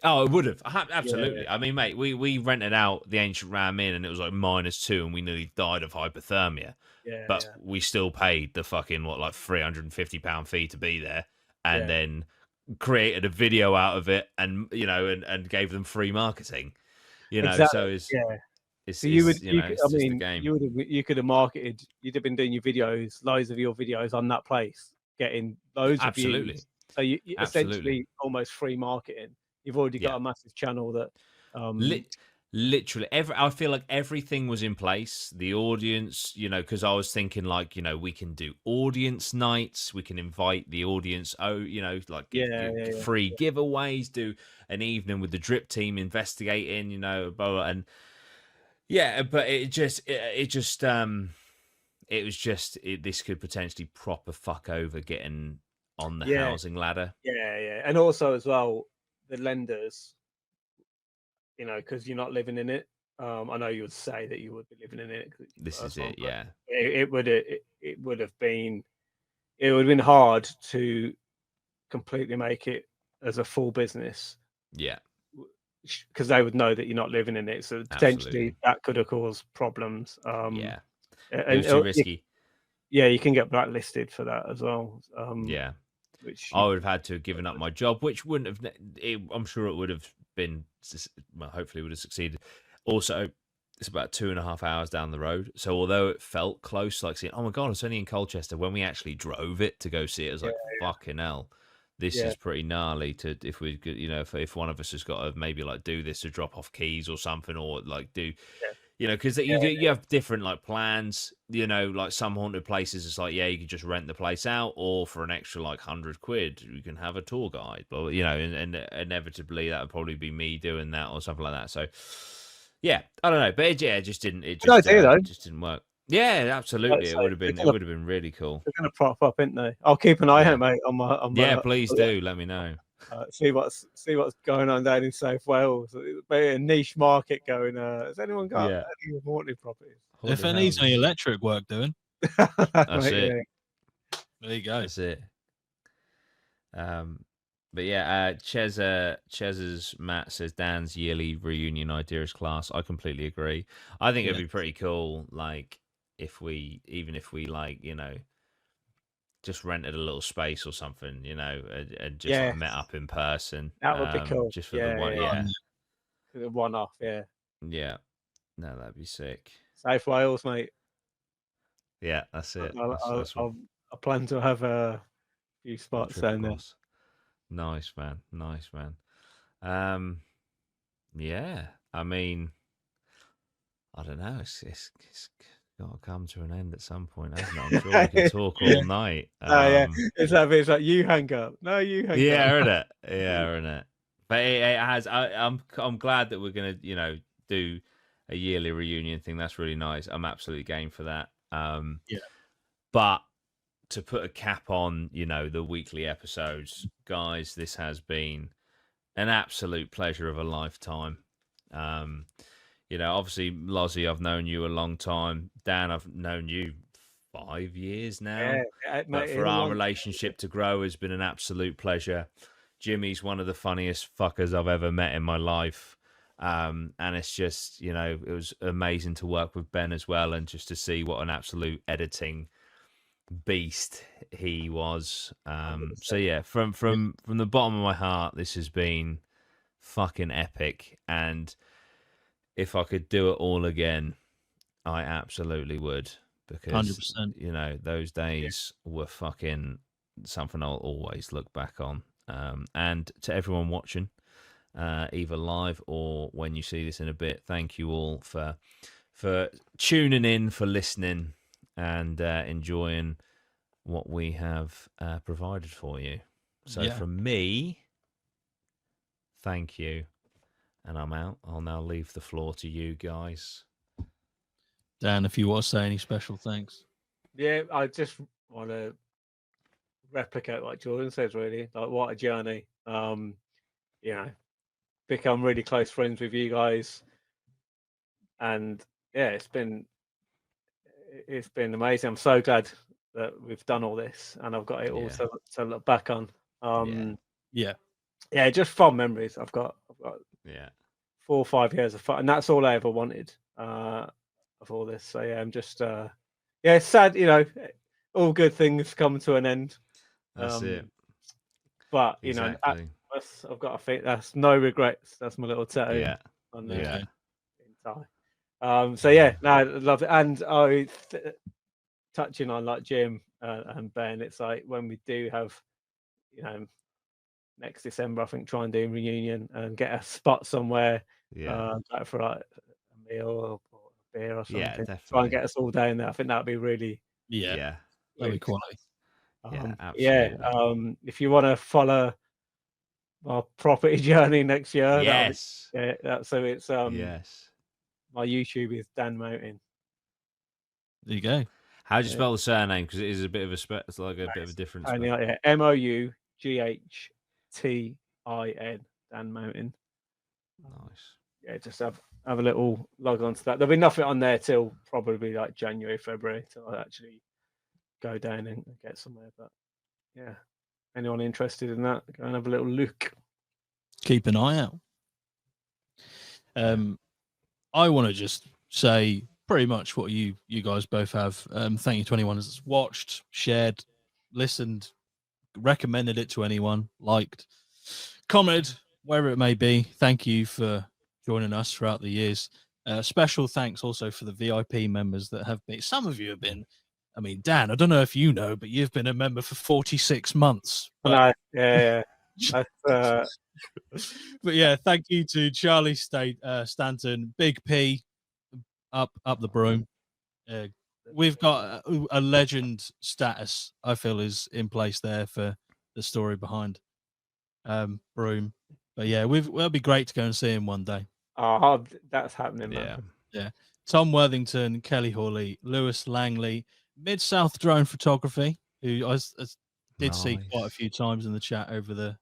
Oh, it would have absolutely. I mean, mate, we rented out the Ancient Ram Inn, and it was like -2, and we nearly died of hypothermia. We still paid the fucking £350 fee to be there, and then created a video out of it, and and gave them free marketing. Exactly. So it's So you would, it's I just a mean, game. you could have marketed. You'd have been doing your videos, loads of your videos on that place, getting loads of Absolutely. views. So you Absolutely. essentially almost free marketing. You've already got Yeah. a massive channel that. Literally, I feel like everything was in place. The audience, because I was thinking like, we can do audience nights. We can invite the audience. Like give free giveaways. Do an evening with the drip team investigating. Blah, blah, and but this could potentially proper fuck over getting on the housing ladder. Yeah, and also as well the lenders. Because you're not living in it. I know you would say that you would be living in it. This is it, yeah. It would have been hard to completely make it as a full business. Yeah, because they would know that you're not living in it. So potentially that could have caused problems. Yeah, and it was too risky. You can get blacklisted for that as well. Yeah. Which I would have had to have given up my job, which wouldn't have. I'm sure it would have been. Well, hopefully, would have succeeded. Also, it's about 2.5 hours down the road. So although it felt close, like seeing, oh my god, it's only in Colchester. When we actually drove it to go see it, it was like fucking hell. This is pretty gnarly. To if we could, if one of us has got to maybe like do this to drop off keys or something, or like do. Because you have different like plans. Like some haunted places, it's like you can just rent the place out, or for an extra like £100, you can have a tour guide. But and inevitably that would probably be me doing that or something like that. So I don't know, but it just didn't. It just just didn't work. Yeah, absolutely. It would have been. It would have been really cool. They're going to prop up, aren't they? I'll keep an eye out, mate. On my please do. Let me know. See what's going on down in South Wales. A niche market going. Has anyone got any haunted properties? If it needs any electric work doing, that's it. Yeah. There you go. That's it. But Chez's Matt says Dan's yearly reunion idea is class. I completely agree. I think it'd be pretty cool, like if we like just rented a little space or something, and just like met up in person. That would be cool. Just for the one, the one-off, Yeah, no, that'd be sick. South Wales, mate. Yeah, that's it. I plan to have a few spots down there. Nice, man. Yeah, I mean, I don't know. It's got to come to an end at some point, hasn't it? I'm sure we can talk all night. It's like you hang up. No, you hang up. Isn't it? Isn't it? But it has. I'm glad that we're gonna do a yearly reunion thing. That's really nice. I'm absolutely game for that. But to put a cap on, the weekly episodes, guys, this has been an absolute pleasure of a lifetime. Obviously, Lozzy, I've known you a long time. Dan, I've known you 5 years now. But for our relationship to grow has been an absolute pleasure. Jimmy's one of the funniest fuckers I've ever met in my life. And it's just, it was amazing to work with Ben as well, and just to see what an absolute editing beast he was. So yeah, from the bottom of my heart, this has been fucking epic. And if I could do it all again, I absolutely would, because 100%. Those days were fucking something I'll always look back on. And to everyone watching, either live or when you see this in a bit, thank you all for tuning in, for listening, and enjoying what we have provided for you. So from me, thank you. And I'm out. I'll now leave the floor to you guys. Dan, if you want to say any special thanks. Yeah, I just want to replicate what Jordan says, really. Like, what a journey. Become really close friends with you guys. And it's been amazing. I'm so glad that we've done all this, and I've got it all to look back on. Just fond memories. I've got 4 or 5 years of fun, and that's all I ever wanted of all this. So I'm just it's sad, all good things come to an end. That's it. But Exactly. I've got to think that's no regrets. That's my little tattoo Yeah. on Yeah. the tie. So yeah, no, I love it. And touching on like Jim and Ben, it's like when we do have, next December, I think try and do a reunion and get a spot somewhere, Yeah. like for like a meal or a beer or something. Yeah, Try and definitely. get us all down there. I think that'd be really, Yeah, Yeah. that'd be really quality. Yeah, yeah. absolutely. If you want to follow our property journey next year, Yes. so it's Yes. my YouTube is Dan Mountain. There you go. How do you spell the surname? Because it is a bit of it's like a bit of a different And spell. yeah, MOUGHTIN, Dan Mountain. Nice. Yeah, just have a little log on to that. There'll be nothing on there till probably like January, February till I actually go down and get somewhere. But yeah, anyone interested in that, go and have a little look. Keep an eye out. I want to just say pretty much what you guys both have. Thank you to anyone who's watched, shared, listened, recommended it to anyone, liked, commented, wherever it may be. Thank you for joining us throughout the years. Special thanks also for the VIP members that have been. Some of you have been. I mean, Dan, I don't know if you know, but you've been a member for 46 months. But, Yeah. That's, but yeah, thank you to Charlie Stanton, Big P, up the broom. We've got a legend status, I feel, is in place there for the story behind Broom. But yeah, it'll be great to go and see him one day. oh, that's happening, man. Yeah. Tom Worthington, Kelly Hawley, Lewis Langley, Mid South Drone Photography, who I did see quite a Nice. few times in the chat over the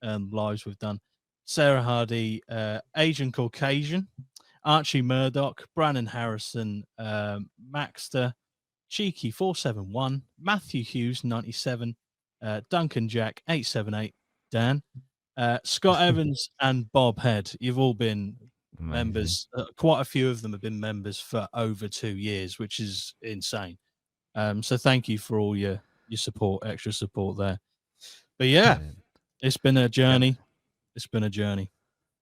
lives we've done. Sarah Hardy, Asian Caucasian, Archie Murdoch, Brannon Harrison, Maxter, Cheeky 471, Matthew Hughes 97, Duncan Jack 878, Dan, Scott Evans, and Bob Head. You've all been Amazing. members. Quite a few of them have been members for over 2 years, which is insane. So thank you for all your support, extra support there. But yeah, Brilliant. it's been a journey. It's been a journey.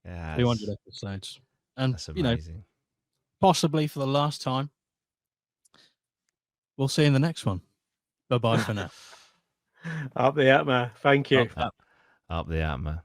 Yeah. 200 episodes, and That's amazing. possibly for the last time. We'll see you in the next one. Bye bye for now. Up the APMA. Thank you. Up the APMA.